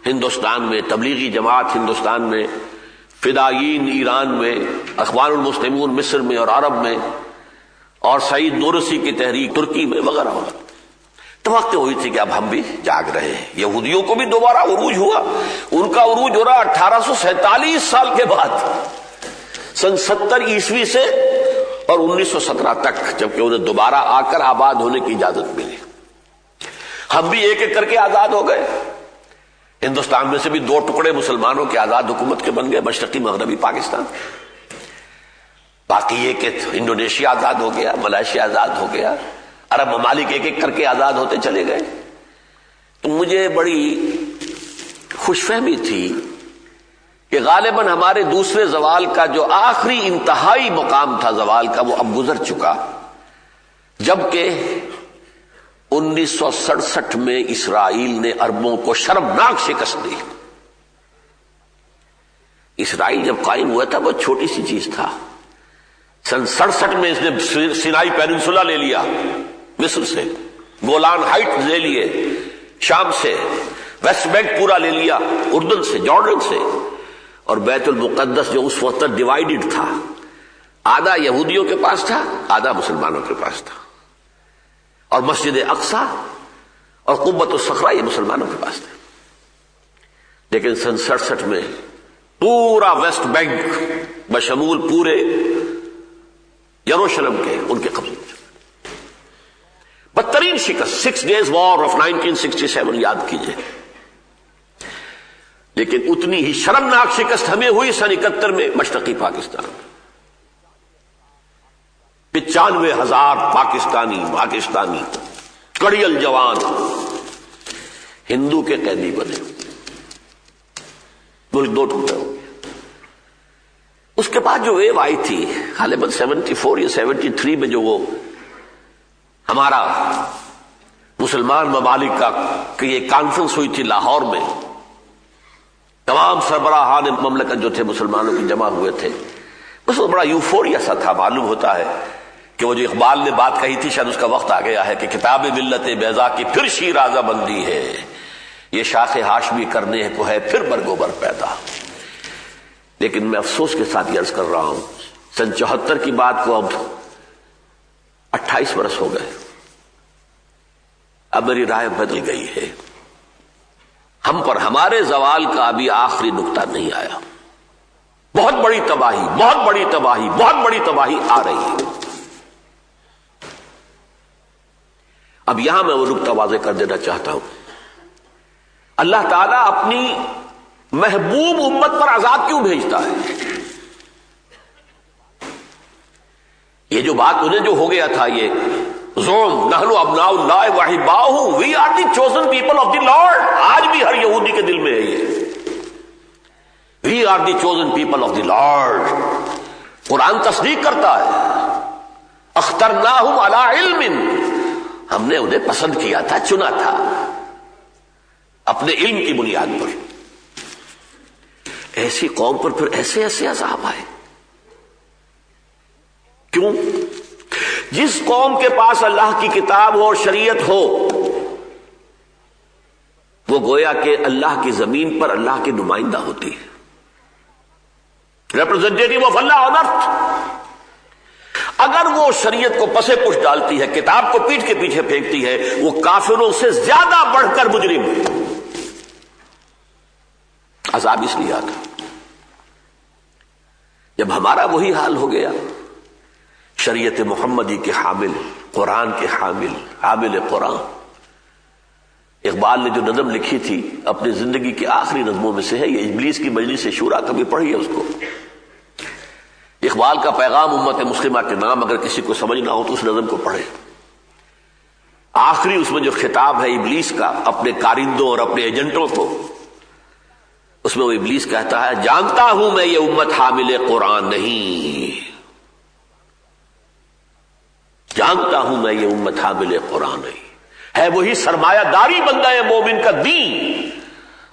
ہندوستان میں، تبلیغی جماعت ہندوستان میں، فدائیین ایران میں، اخوان المسلمون مصر میں اور عرب میں، اور سعید نورسی کی تحریک ترکی میں، وغیرہ وغیرہ۔ توقع ہوئی تھی کہ اب ہم بھی جاگ رہے ہیں۔ یہودیوں کو بھی دوبارہ عروج ہوا، ان کا عروج ہو رہا 1847 سال کے بعد، سن 70 عیسوی سے اور 1917 تک، جبکہ انہیں دوبارہ آ کر آباد ہونے کی اجازت ملی۔ ہم بھی ایک ایک کر کے آزاد ہو گئے۔ ہندوستان میں سے بھی 2 ٹکڑے مسلمانوں کے آزاد حکومت کے بن گئے، مشرقی مغربی پاکستان۔ باقی یہ کہ انڈونیشیا آزاد ہو گیا، ملائیشیا آزاد ہو گیا، عرب ممالک ایک ایک کر کے آزاد ہوتے چلے گئے۔ تو مجھے بڑی خوش فہمی تھی کہ غالباً ہمارے دوسرے زوال کا جو آخری انتہائی مقام تھا زوال کا، وہ اب گزر چکا، جبکہ 1967 میں اسرائیل نے عربوں کو شرمناک شکست دی۔ اسرائیل جب قائم ہوا تھا وہ چھوٹی سی چیز تھا۔ سن 67 میں اس نے سینائی پیننسولا لے لیا مصر سے، گولان ہائٹ لے لیے شام سے، ویسٹ بینک پورا لے لیا اردن سے، جارڈن سے، اور بیت المقدس جو اس وقت ڈیوائیڈڈ تھا، آدھا یہودیوں کے پاس تھا، آدھا مسلمانوں کے پاس تھا، اور مسجد اقصی اور قبۃ الصخرہ یہ مسلمانوں کے پاس تھے۔ لیکن سن 67 میں پورا ویسٹ بینک بشمول پورے یروشلم کے ان کے قبضے میں۔ بدترین شکست 6 Days War of 1967 یاد کیجئے۔ لیکن اتنی ہی شرمناک شکست ہمیں ہوئی سن 71 میں مشرقی پاکستان میں۔ 95,000 پاکستانی کڑیل جوان ہندو کے قیدی بنے، ملک 2 ٹکڑے ہو گیا۔ اس کے بعد جو ویو آئی تھی غالباً 74 یا 73 میں، جو وہ ہمارا مسلمان ممالک کا کہ یہ کانفرنس ہوئی تھی لاہور میں، تمام سربراہان مملکت جو تھے مسلمانوں کے جمع ہوئے تھے، بس وہ بڑا یوفوریا سا تھا۔ معلوم ہوتا ہے کہ وہ جو اقبال نے بات کہی تھی، شاید اس کا وقت آ گیا ہے کہ کتاب ملت بیضا کی پھر شیرازہ بندی ہے، یہ شاخ ہاشمی کرنے کو ہے پھر برگوبر پیدا۔ لیکن میں افسوس کے ساتھ یہ عرض کر رہا ہوں، سن 74 کی بات کو اب 28 برس ہو گئے، اب میری رائے بدل گئی ہے۔ ہم پر ہمارے زوال کا ابھی آخری نقطہ نہیں آیا۔ بہت بڑی تباہی، بہت بڑی تباہی، بہت بڑی تباہی آ رہی ہے۔ اب یہاں میں وہ نقطہ واضح کر دینا چاہتا ہوں، اللہ تعالیٰ اپنی محبوب امت پر عذاب کیوں بھیجتا ہے؟ یہ جو بات انہیں جو ہو گیا تھا، یہ زوم نحن ابناء اللہ واحباؤہ، we are the chosen people of the Lord, آج بھی ہر یہودی کے دل میں ہے یہ، we are the chosen people of the Lord. قرآن تصدیق کرتا ہے، اخترناہم علی علم، ہم نے انہیں پسند کیا تھا، چنا تھا اپنے علم کی بنیاد پر۔ ایسی قوم پر پھر ایسے ایسے عذاب آئے. کیوں؟ جس قوم کے پاس اللہ کی کتاب ہو اور شریعت ہو وہ گویا کہ اللہ کی زمین پر اللہ کی نمائندہ ہوتی ہے، ریپرزینٹیٹو آف اللہ آن ارتھ. اگر وہ شریعت کو پسے پش ڈالتی ہے، کتاب کو پیٹھ کے پیچھے پھینکتی ہے، وہ کافروں سے زیادہ بڑھ کر مجرم ہے. عذاب اس لیے آتا. جب ہمارا وہی حال ہو گیا، شریعت محمدی کے حامل، قرآن کے حامل قرآن. اقبال نے جو نظم لکھی تھی اپنی زندگی کی آخری نظموں میں سے ہے، یہ ابلیس کی مجلس شورا، کبھی پڑھی ہے اس کو. اقبال کا پیغام امت مسلمہ کے نام اگر کسی کو سمجھنا ہو تو اس نظم کو پڑھے. آخری اس میں جو خطاب ہے ابلیس کا اپنے کارندوں اور اپنے ایجنٹوں کو، اس میں وہ ابلیس کہتا ہے جانتا ہوں میں یہ امت حامل قرآن نہیں، جانتا ہوں میں یہ امت حامل قرآن نہیں. ہے وہی سرمایہ داری بندہ مومن کا دین.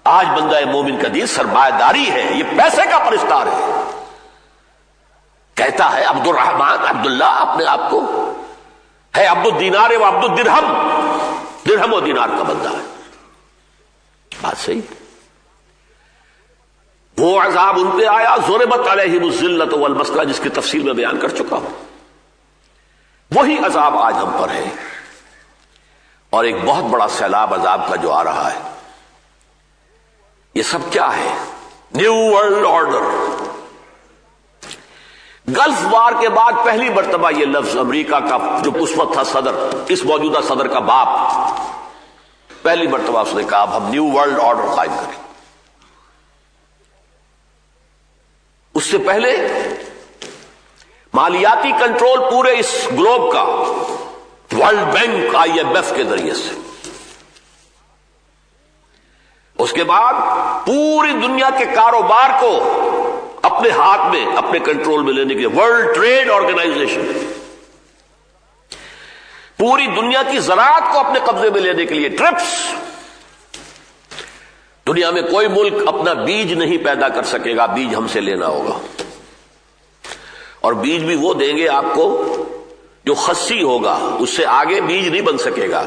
آج بندہ مومن کا دین سرمایہ داری ہے، یہ پیسے کا پرستار ہے. کہتا ہے عبد الرحمن عبداللہ اپنے آپ کو، ہے عبد الدینار و عبد الدرہم، درہم و دینار کا بندہ ہے. بات صحیح. وہ عذاب ان پہ آیا ضربت علیہم الذلۃ والمسکنہ، جس کی تفصیل میں بیان کر چکا ہوں. وہی عذاب آج ہم پر ہے، اور ایک بہت بڑا سیلاب عذاب کا جو آ رہا ہے. یہ سب کیا ہے؟ New world order. Gulf war کے بعد پہلی مرتبہ یہ لفظ امریکہ کا جو اس وقت تھا صدر، اس موجودہ صدر کا باپ، پہلی مرتبہ اس نے کہا اب ہم نیو ورلڈ آرڈر قائم کریں. اس سے پہلے مالیاتی کنٹرول پورے اس گلوب کا ورلڈ بینک IMF کے ذریعے سے. اس کے بعد پوری دنیا کے کاروبار کو اپنے ہاتھ میں اپنے کنٹرول میں لینے کے لیے ورلڈ ٹریڈ آرگنائزیشن، پوری دنیا کی زراعت کو اپنے قبضے میں لینے کے لیے ٹرپس. دنیا میں کوئی ملک اپنا بیج نہیں پیدا کر سکے گا، بیج ہم سے لینا ہوگا. اور بیج بھی وہ دیں گے آپ کو جو خصی ہوگا، اس سے آگے بیج نہیں بن سکے گا.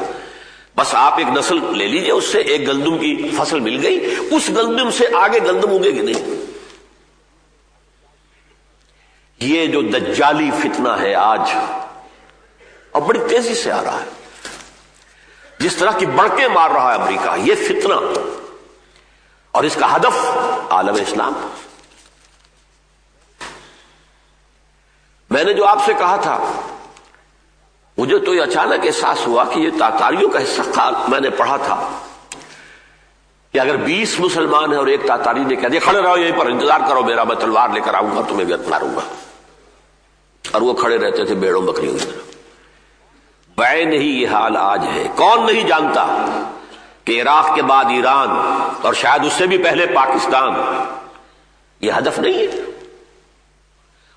بس آپ ایک نسل لے لیجئے، اس سے ایک گندم کی فصل مل گئی، اس گندم سے آگے گندم اگے گی نہیں. یہ جو دجالی فتنہ ہے آج، اور بڑی تیزی سے آ رہا ہے، جس طرح کی بڑکیں مار رہا ہے امریکہ، یہ فتنہ، اور اس کا ہدف عالم اسلام. میں نے جو آپ سے کہا تھا، مجھے تو یہ اچانک احساس ہوا کہ یہ تاتاریوں کا حصہ میں نے پڑھا تھا کہ اگر 20 مسلمان ہیں اور ایک تاتاری نے کہہ دیا کھڑے رہو یہیں پر انتظار کرو میرا، میں تلوار لے کر آؤں گا تمہیں بھی ماروں گا، اور وہ کھڑے رہتے تھے بیڑوں بکریوں کی طرح. بعین ہی یہ حال آج ہے. کون نہیں جانتا کہ عراق کے بعد ایران اور شاید اس سے بھی پہلے پاکستان یہ ہدف نہیں ہے.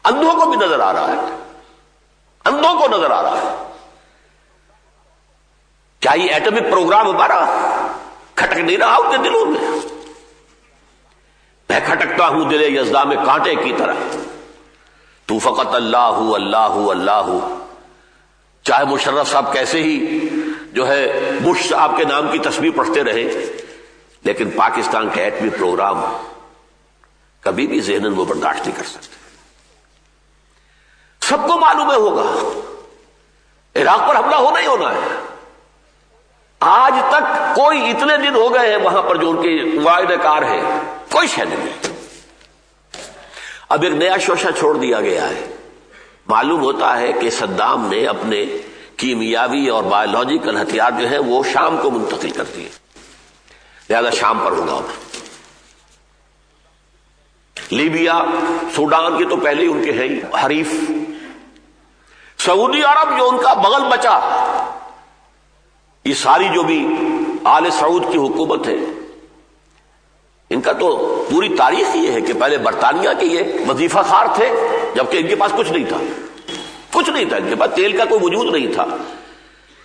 اندھوں کو بھی نظر آ رہا ہے، اندھوں کو نظر آ رہا ہے. کیا یہ ایٹمک پروگرام ہمارا کھٹک نہیں رہا ان کے دلوں میں؟ میں کھٹکتا ہوں دل یزداں میں کانٹے کی طرح. تو فقط اللہ اللہ اللہ. چاہے مشرف صاحب کیسے ہی جو ہے بش صاحب کے نام کی تسبیح پڑھتے رہے، لیکن پاکستان کا ایٹمی پروگرام کبھی بھی ذہناً وہ برداشت نہیں کر سکتے. سب کو معلوم ہے ہوگا عراق پر حملہ ہونا ہی ہونا ہے. آج تک کوئی اتنے دن ہو گئے ہیں وہاں پر جو ان کے معاہدہ کار ہے، کوئی شے نہیں. اب ایک نیا شوشہ چھوڑ دیا گیا ہے. معلوم ہوتا ہے کہ صدام نے اپنے کیمیاوی اور بایولوجیکل ہتھیار جو ہیں وہ شام کو منتقل کر دیے، لہذا شام پر ہوگا. لیبیا سوڈان کے تو پہلے ہی ان کے ہیں حریف. سعودی عرب جو ان کا بغل بچا، یہ ساری جو بھی آل سعود کی حکومت ہے، ان کا تو پوری تاریخ یہ ہے کہ پہلے برطانیہ کے یہ وظیفہ خار تھے، جبکہ ان کے پاس کچھ نہیں تھا، کچھ نہیں تھا، ان کے پاس تیل کا کوئی وجود نہیں تھا.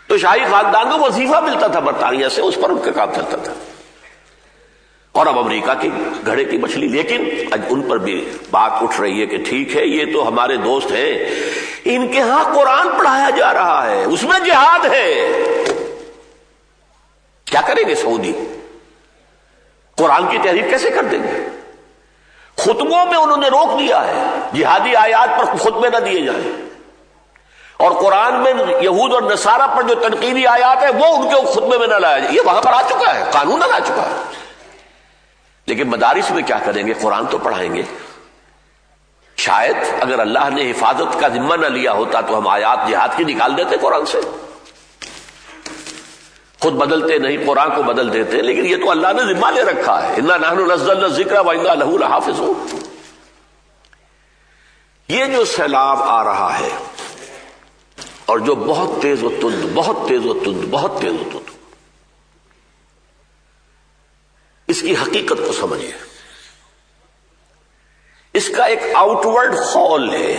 تو شاہی خاندان کو وظیفہ ملتا تھا برطانیہ سے، اس پر ان کا کام چلتا تھا. اور اب امریکہ کی گھڑے کی مچھلی. لیکن ان پر بھی بات اٹھ رہی ہے کہ ٹھیک ہے یہ تو ہمارے دوست ہیں, ان کے ہاں قرآن پڑھایا جا رہا ہے, اس میں جہاد ہے, کیا کریں گے سعودی؟ قرآن کی تحریف کیسے کر دیں گے؟ خطبوں میں انہوں نے روک دیا ہے جہادی آیات پر خطبے نہ دیے جائیں, اور قرآن میں یہود اور نصارہ پر جو تنقیدی آیات ہے وہ ان کے خطبے میں نہ لایا جائے. یہ وہاں پر آ چکا ہے, قانون آ چکا ہے. لیکن مدارس میں کیا کریں گے؟ قرآن تو پڑھائیں گے. شاید اگر اللہ نے حفاظت کا ذمہ نہ لیا ہوتا تو ہم آیات جہاد کی نکال دیتے قرآن سے, خود بدلتے نہیں, قرآن کو بدل دیتے. لیکن یہ تو اللہ نے ذمہ لے رکھا ہے, انا نحن نزلنا الذکر وانا لہ لحافظون. یہ جو سیلاب آ رہا ہے اور جو بہت تیز و تند, بہت تیز و تند, بہت تیز و تند, اس کی حقیقت کو سمجھیے. اس کا ایک آؤٹ ورڈ خول ہے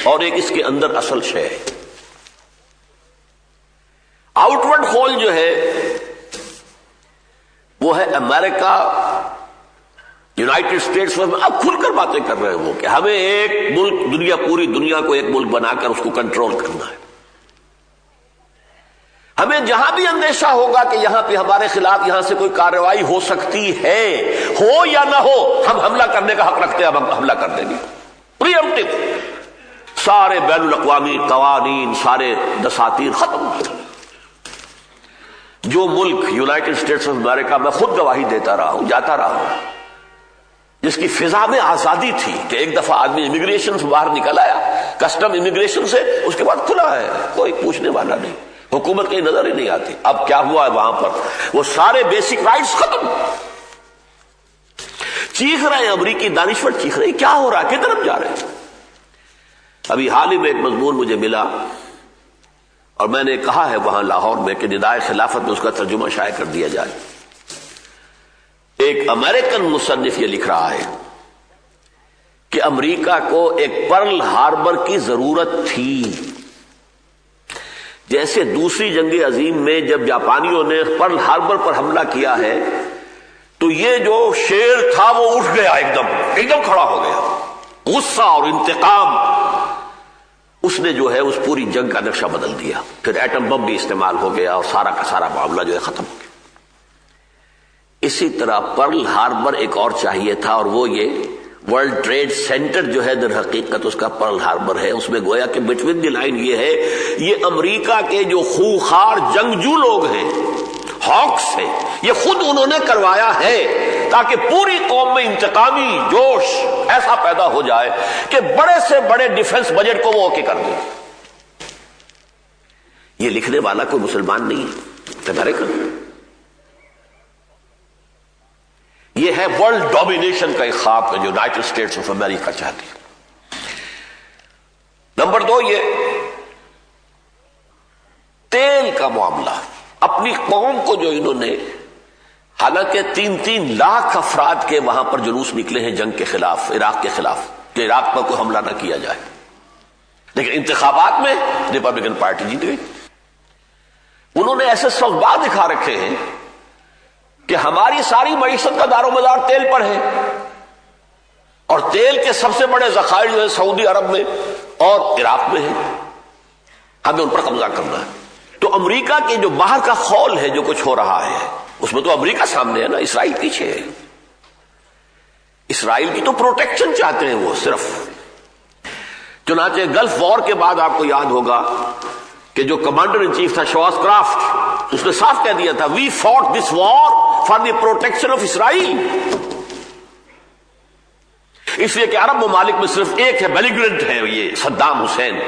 اور ایک اس کے اندر اصل شے ہے. آؤٹ ورڈ خول جو ہے وہ ہے امریکہ, یونائٹڈ اسٹیٹس میں اب کھل کر باتیں کر رہے ہیں وہ کہ ہمیں ایک ملک, دنیا, پوری دنیا کو ایک ملک بنا کر اس کو کنٹرول کرنا ہے. ہمیں جہاں بھی اندیشہ ہوگا کہ یہاں پہ ہمارے خلاف یہاں سے کوئی کارروائی ہو سکتی ہے, ہو یا نہ ہو, ہم حملہ کرنے کا حق رکھتے ہیں, ہم حملہ کر دیں گے. پری سارے بین الاقوامی قوانین, سارے دساتیر ختم. جو ملک یونائٹڈ اسٹیٹس آف امریکہ میں خود گواہی دیتا رہا ہوں, جاتا رہا ہوں, جس کی فضا میں آزادی تھی کہ ایک دفعہ آدمی امیگریشن سے باہر نکل آیا, کسٹم امیگریشن سے, اس کے بعد کھلا ہے, کوئی پوچھنے والا نہیں, حکومت کہیں نظر ہی نہیں آتی. اب کیا ہوا ہے وہاں پر؟ وہ سارے بیسک رائٹس ختم. چیخ رہے ہیں امریکی دانشور, چیخ رہے ہیں کیا ہو رہا ہے, کس طرف جا رہے ہیں. ابھی حال ہی میں ایک مضمون مجھے ملا اور میں نے کہا ہے وہاں لاہور میں کہ ندائے خلافت میں اس کا ترجمہ شائع کر دیا جائے. ایک امریکن مصنف یہ لکھ رہا ہے کہ امریکہ کو ایک پرل ہاربر کی ضرورت تھی. جیسے دوسری جنگ عظیم میں جب جاپانیوں نے پرل ہاربر پر حملہ کیا ہے تو یہ جو شیر تھا وہ اٹھ گیا, ایک دم کھڑا ہو گیا. غصہ اور انتقام, اس نے جو ہے اس پوری جنگ کا نقشہ بدل دیا. پھر ایٹم بم بھی استعمال ہو گیا اور سارا کا سارا معاملہ جو ہے ختم ہو گیا. اسی طرح پرل ہاربر ایک اور چاہیے تھا, اور وہ یہ ورلڈ ٹریڈ سینٹر جو ہے در حقیقت اس کا پرل ہاربر ہے. اس میں گویا کہ بٹوین دی لائن یہ ہے, یہ امریکہ کے جو خوخار جنگجو لوگ ہیں, ہاکس ہیں, یہ خود انہوں نے کروایا ہے تاکہ پوری قوم میں انتقامی جوش ایسا پیدا ہو جائے کہ بڑے سے بڑے ڈیفنس بجٹ کو وہ اوکے کر دیں. یہ لکھنے والا کوئی مسلمان نہیں ہے, امریکن. یہ ہے ورلڈ ڈومینیشن کا ایک خواب جو یونائٹڈ اسٹیٹس آف امریکہ چاہتی ہے. نمبر 2, یہ تیل کا معاملہ. اپنی قوم کو جو انہوں نے, حالانکہ 3 لاکھ افراد کے وہاں پر جلوس نکلے ہیں جنگ کے خلاف, عراق کے خلاف, کہ عراق پر کوئی حملہ نہ کیا جائے, لیکن انتخابات میں ریپبلکن پارٹی جیت گئی. انہوں نے ایسے سوگوار دکھا رکھے ہیں کہ ہماری ساری معیشت کا دار و مدار تیل پر ہے, اور تیل کے سب سے بڑے ذخائر جو ہے سعودی عرب میں اور عراق میں ہیں, ہمیں ان پر قبضہ کرنا ہے. تو امریکہ کے جو باہر کا خول ہے جو کچھ ہو رہا ہے اس میں تو امریکہ سامنے ہے نا, اسرائیل پیچھے ہے. اسرائیل کی تو پروٹیکشن چاہتے ہیں وہ صرف. چنانچہ گلف وار کے بعد آپ کو یاد ہوگا کہ جو کمانڈر ان چیف تھا شواس کرافٹ, اس نے صاف کہہ دیا تھا we fought this war for the protection of Israel. اس لیے کہ عرب ممالک میں صرف ایک ہے, بیلیگرنٹ ہے یہ صدام حسین.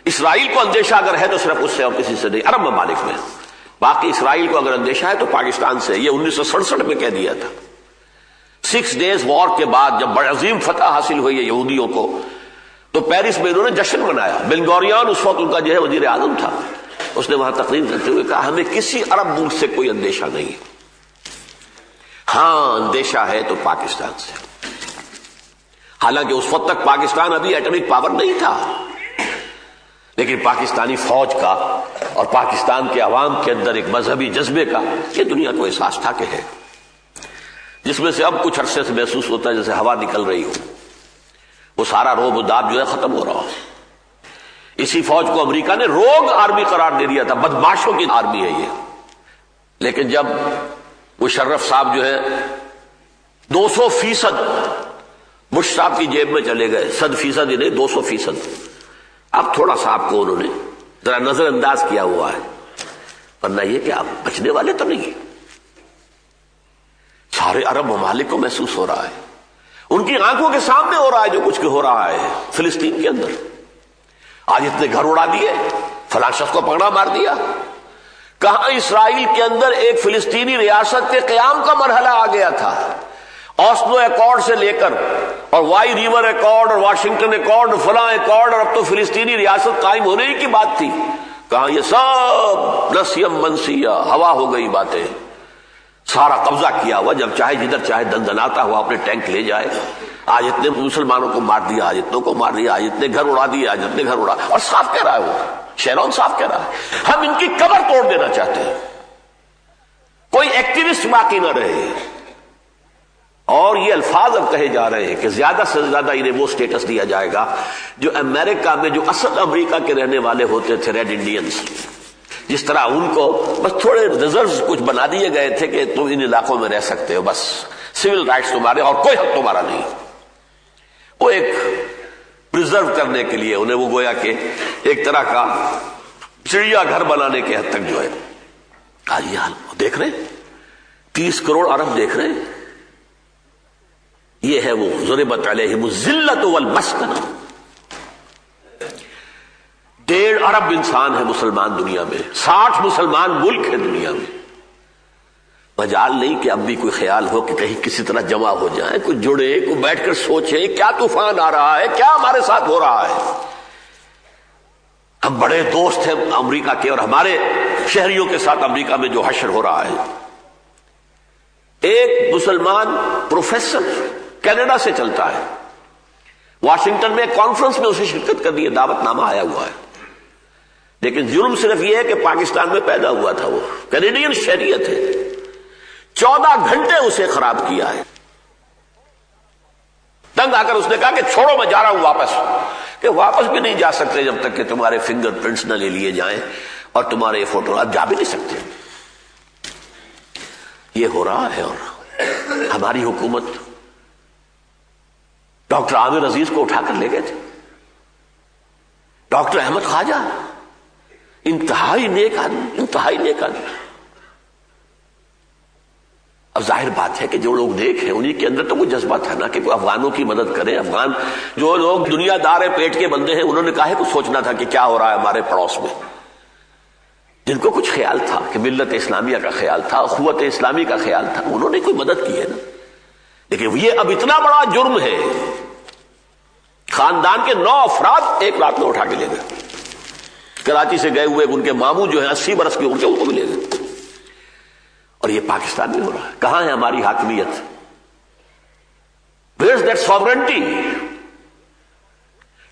اسرائیل کو اندیشہ اگر ہے تو صرف اس سے اور کسی سے نہیں, عرب ممالک میں. باقی اسرائیل کو اگر اندیشہ ہے تو پاکستان سے. یہ 1967 میں کہہ دیا تھا. 6 days وار کے بعد جب بڑی عظیم فتح حاصل ہوئی ہے یہودیوں کو, تو پیرس میں انہوں نے جشن منایا. بن غوریان اس وقت ان کا جو ہے وزیر اعظم تھا, اس نے وہاں تقریر کرتے ہوئے کہا ہمیں کسی عرب ملک سے کوئی اندیشہ نہیں, ہاں اندیشہ ہے تو پاکستان سے. حالانکہ اس وقت تک پاکستان ابھی ایٹمک پاور نہیں تھا, لیکن پاکستانی فوج کا اور پاکستان کے عوام کے اندر ایک مذہبی جذبے کا یہ دنیا کو احساس تھا کہ ہے. جس میں سے اب کچھ عرصے سے محسوس ہوتا ہے جیسے ہوا نکل رہی ہو، وہ سارا روب و داب جو ہے ختم ہو رہا ہو۔ اسی فوج کو امریکہ نے روگ آرمی قرار دے دیا تھا، بدماشوں کی آرمی ہے یہ۔ لیکن جب مشرف صاحب جو ہے 200% بش صاحب کی جیب میں چلے گئے، 100% ہی نہیں 200%، اب تھوڑا سا آپ کو انہوں نے ذرا نظر انداز کیا ہوا ہے، ورنہ یہ کہ آپ بچنے والے تو نہیں۔ سارے عرب ممالک کو محسوس ہو رہا ہے، ان کی آنکھوں کے سامنے ہو رہا ہے جو کچھ ہو رہا ہے فلسطین کے اندر۔ آج اتنے گھر اڑا دیے، فلاں شخص کو پکڑا مار دیا۔ کہاں اسرائیل کے اندر ایک فلسطینی ریاست کے قیام کا مرحلہ آ گیا تھا، اوسلو ایکارڈ سے لے کر اور وائی ریور ایکارڈ اور واشنگٹن ایکارڈ اور فلاں ایکارڈ، اور اب تو فلسطینی ریاست قائم ہونے ہی کی بات تھی۔ کہاں یہ سب نسیم منسیہ ہوا ہو گئی باتیں، سارا قبضہ کیا ہوا، جب چاہے جدھر چاہے دندناتا ہوا اپنے ٹینک لے جائے۔ آج اتنے مسلمانوں کو مار دیا، آج اتنوں کو مار دیا، آج اتنے گھر اڑا دیے، آج اتنے گھر اڑا، اور صاف کہہ رہا ہے وہ شیرون صاف کہہ رہا ہے ہم ان کی قبر توڑ دینا چاہتے ہیں، کوئی ایکٹیوسٹ باقی نہ رہے۔ اور یہ الفاظ اب کہے جا رہے ہیں کہ زیادہ سے زیادہ انہیں وہ سٹیٹس دیا جائے گا جو امریکہ میں جو اصل امریکہ کے رہنے والے ہوتے تھے، ریڈ انڈینز، جس طرح ان کو بس تھوڑے ریزروز کچھ بنا دیے گئے تھے کہ تم ان علاقوں میں رہ سکتے ہو، بس سول رائٹس تمہارے اور کوئی حق تمہارا نہیں۔ وہ ایک پرزرو کرنے کے لیے انہیں وہ گویا کہ ایک طرح کا چڑیا گھر بنانے کے حد تک جو ہے آج یہ حال دیکھ رہے ہیں۔ 30 کروڑ عرب دیکھ رہے ہیں، یہ ہے وہ ضربت علیہم الذلۃ والمسکنہ۔ 1.5 ارب انسان ہے مسلمان دنیا میں، 60 مسلمان ملک ہے دنیا میں۔ مجال نہیں کہ اب بھی کوئی خیال ہو کہ کہیں کسی طرح جمع ہو جائیں، کوئی جڑے، کوئی بیٹھ کر سوچیں کیا طوفان آ رہا ہے، کیا ہمارے ساتھ ہو رہا ہے۔ ہم بڑے دوست ہیں امریکہ کے، اور ہمارے شہریوں کے ساتھ امریکہ میں جو حشر ہو رہا ہے۔ ایک مسلمان پروفیسر کینیڈا سے چلتا ہے، واشنگٹن میں ایک کانفرنس میں اسے شرکت کرنی ہے، دعوت نامہ آیا ہوا ہے، لیکن جرم صرف یہ ہے کہ پاکستان میں پیدا ہوا تھا، وہ کینیڈین شہریت ہے۔ 14 گھنٹے اسے خراب کیا ہے۔ تنگ آ کر اس نے کہا کہ چھوڑو میں جا رہا ہوں واپس، کہ واپس بھی نہیں جا سکتے جب تک کہ تمہارے فنگر پرنٹس نہ لے لیے جائیں اور تمہارے فوٹو، اب جا بھی نہیں سکتے۔ یہ ہو رہا ہے، اور ہماری حکومت ڈاکٹر عامر عزیز کو اٹھا کر لے گئے تھے، ڈاکٹر احمد خواجہ انتہائی نیک آدمی، انتہائی نیک آدمی۔ اب ظاہر بات ہے کہ جو لوگ نیک ہیں انہی کے اندر تو وہ جذبہ تھا نا کہ کوئی افغانوں کی مدد کرے۔ افغان جو لوگ دنیا دار پیٹ کے بندے ہیں، انہوں نے کہا ہے کچھ سوچنا تھا کہ کیا ہو رہا ہے ہمارے پڑوس میں۔ جن کو کچھ خیال تھا کہ ملت اسلامیہ کا خیال تھا، اخوت اسلامی کا خیال تھا، انہوں نے کوئی مدد کی ہے نا۔ لیکن یہ اب اتنا بڑا جرم ہے، خاندان کے 9 افراد ایک رات میں اٹھا کے لے گئے۔ کراچی سے گئے ہوئے ان کے ماموں جو ہیں 80 برس کے، ان کو بھی لے گئے۔ اور یہ پاکستان میں ہو رہا ہے۔ کہاں ہے ہماری حاکمیت؟ Where is that sovereignty؟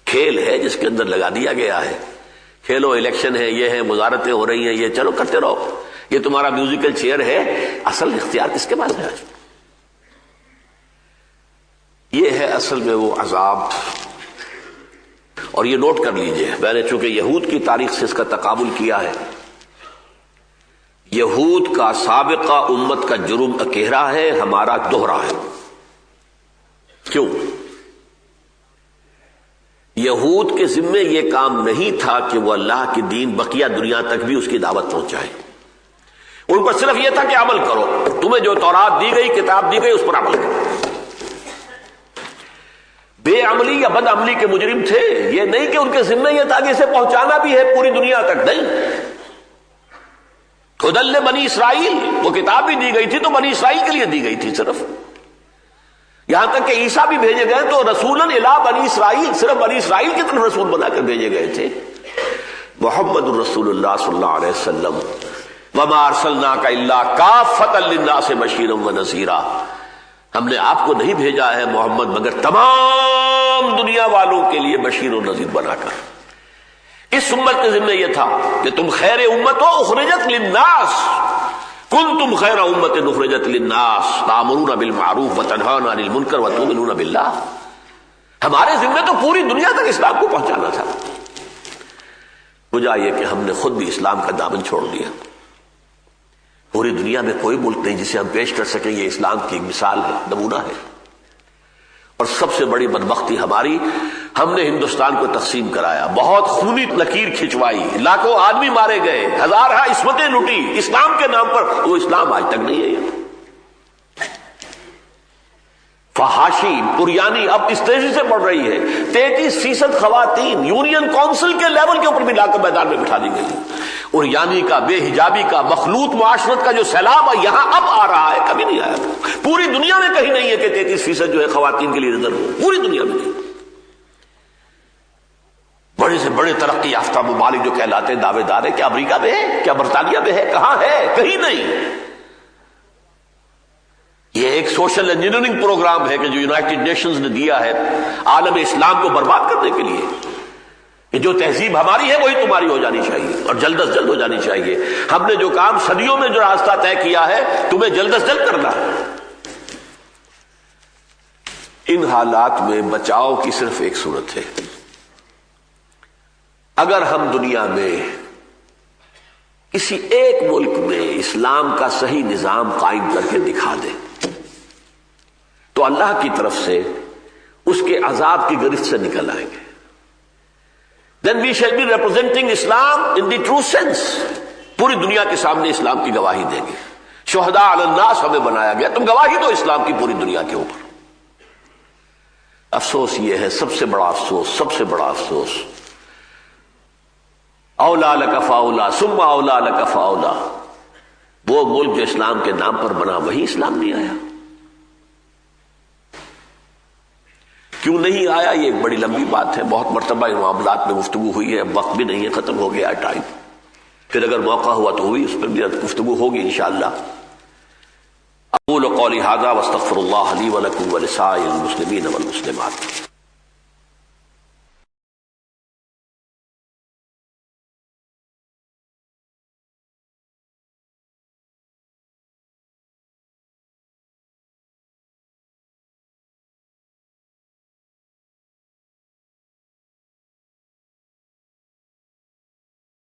کھیل ہے جس کے اندر لگا دیا گیا ہے، کھیلو، الیکشن ہے، یہ ہے، وزارتیں ہو رہی ہیں، یہ چلو کرتے رہو، یہ تمہارا میوزیکل چیئر ہے۔ اصل اختیار کس کے پاس ہے آج؟ یہ ہے اصل میں وہ عذاب۔ اور یہ نوٹ کر لیجئے، میں نے چونکہ یہود کی تاریخ سے اس کا تقابل کیا ہے، یہود کا سابقہ امت کا جرم اکیرا ہے، ہمارا دوہرا ہے۔ کیوں؟ یہود کے ذمے یہ کام نہیں تھا کہ وہ اللہ کی دین بقیہ دنیا تک بھی اس کی دعوت پہنچائے، ان پر صرف یہ تھا کہ عمل کرو، تمہیں جو تورات دی گئی، کتاب دی گئی، اس پر عمل کرو۔ بے عملی یا بد عملی کے مجرم تھے، یہ نہیں کہ ان کے ذمے یہ تھا کہ اسے پہنچانا بھی ہے پوری دنیا تک، نہیں۔ ہدی لبنی اسرائیل، وہ کتاب بھی دی گئی تھی تو بنی اسرائیل کے لیے دی گئی تھی صرف، یہاں تک کہ عیسیٰ بھی بھیجے گئے تو رسولاً الی بنی اسرائیل، صرف بنی اسرائیل کی طرف رسول بنا کر بھیجے گئے تھے۔ محمد الرسول اللہ صلی اللہ علیہ وسلم وما ارسلناک الا کافۃ للناس بشیرا ونذیرا، ہم نے آپ کو نہیں بھیجا ہے محمد مگر تمام دنیا والوں کے لیے بشیر و نذیر بنا کر۔ اس امت کے ذمہ یہ تھا کہ تم خیر امت ہو، اخرجت للناس، کنتم خیر امت اخرجت للناس تأمرون بالمعروف وتنہون عن المنکر وتؤمنون باللہ. ہمارے ذمہ تو پوری دنیا تک اسلام کو پہنچانا تھا. وجہ یہ کہ ہم نے خود بھی اسلام کا دامن چھوڑ دیا. پوری دنیا میں کوئی ملک نہیں جسے ہم پیش کر سکیں یہ اسلام کی ایک مثال ہے، نمونہ ہے. اور سب سے بڑی بدبختی ہماری، ہم نے ہندوستان کو تقسیم کرایا، بہت خونی لکیر کھنچوائی، لاکھوں آدمی مارے گئے، ہزارہ عصمتیں لوٹی اسلام کے نام پر. وہ اسلام آج تک نہیں ہے. یہ فحاشی پریانی اب اس تیزی سے بڑھ رہی ہے. 33% خواتین یونین کونسل کے لیول کے اوپر بھی لا کر میدان میں بٹھا دی گئی. اور یعنی کا، بے حجابی کا، مخلوط معاشرت کا جو سیلاب ہے یہاں اب آ رہا ہے، کبھی نہیں آیا. پوری دنیا میں کہیں نہیں ہے کہ 33% جو ہے خواتین کے لیے ریزرو ہو، پوری دنیا میں نہیں. بڑے سے بڑے ترقی یافتہ ممالک جو کہلاتے ہیں دعوے دار ہے، کیا امریکہ میں ہے، کیا برطانیہ میں ہے، کہاں ہے؟ کہیں نہیں. یہ ایک سوشل انجینئرنگ پروگرام ہے کہ جو یونائٹڈ نیشنز نے دیا ہے عالم اسلام کو برباد کرنے کے لیے، کہ جو تہذیب ہماری ہے وہی تمہاری ہو جانی چاہیے اور جلد از جلد ہو جانی چاہیے. ہم نے جو کام صدیوں میں جو راستہ طے کیا ہے تمہیں جلد از جلد کرنا ہے. ان حالات میں بچاؤ کی صرف ایک صورت ہے. اگر ہم دنیا میں کسی ایک ملک میں اسلام کا صحیح نظام قائم کر کے دکھا دیں تو اللہ کی طرف سے اس کے عذاب کی گرفت سے نکل آئیں گے. Then we shall be representing Islam in the true sense. پوری دنیا کے سامنے اسلام کی گواہی دیں گے. شہداء علی الناس ہمیں بنایا گیا، تم گواہی دو اسلام کی پوری دنیا کے اوپر. افسوس یہ ہے، سب سے بڑا افسوس، سب سے بڑا افسوس، اولا لک فاولا ثم اولا لک فاولا. وہ ملک جو اسلام کے نام پر بنا وہی اسلام نہیں آیا. کیوں نہیں آیا؟ یہ ایک بڑی لمبی بات ہے، بہت مرتبہ ان معاملات میں گفتگو ہوئی ہے، اب وقت بھی نہیں ہے، ختم ہو گیا ٹائم. پھر اگر موقع ہوا تو ہوئی، اس پر بھی گفتگو ہوگی انشاءاللہ. اقول قولی ھذا واستغفر اللہ لی ولکم ولسائر المسلمین والمسلمات.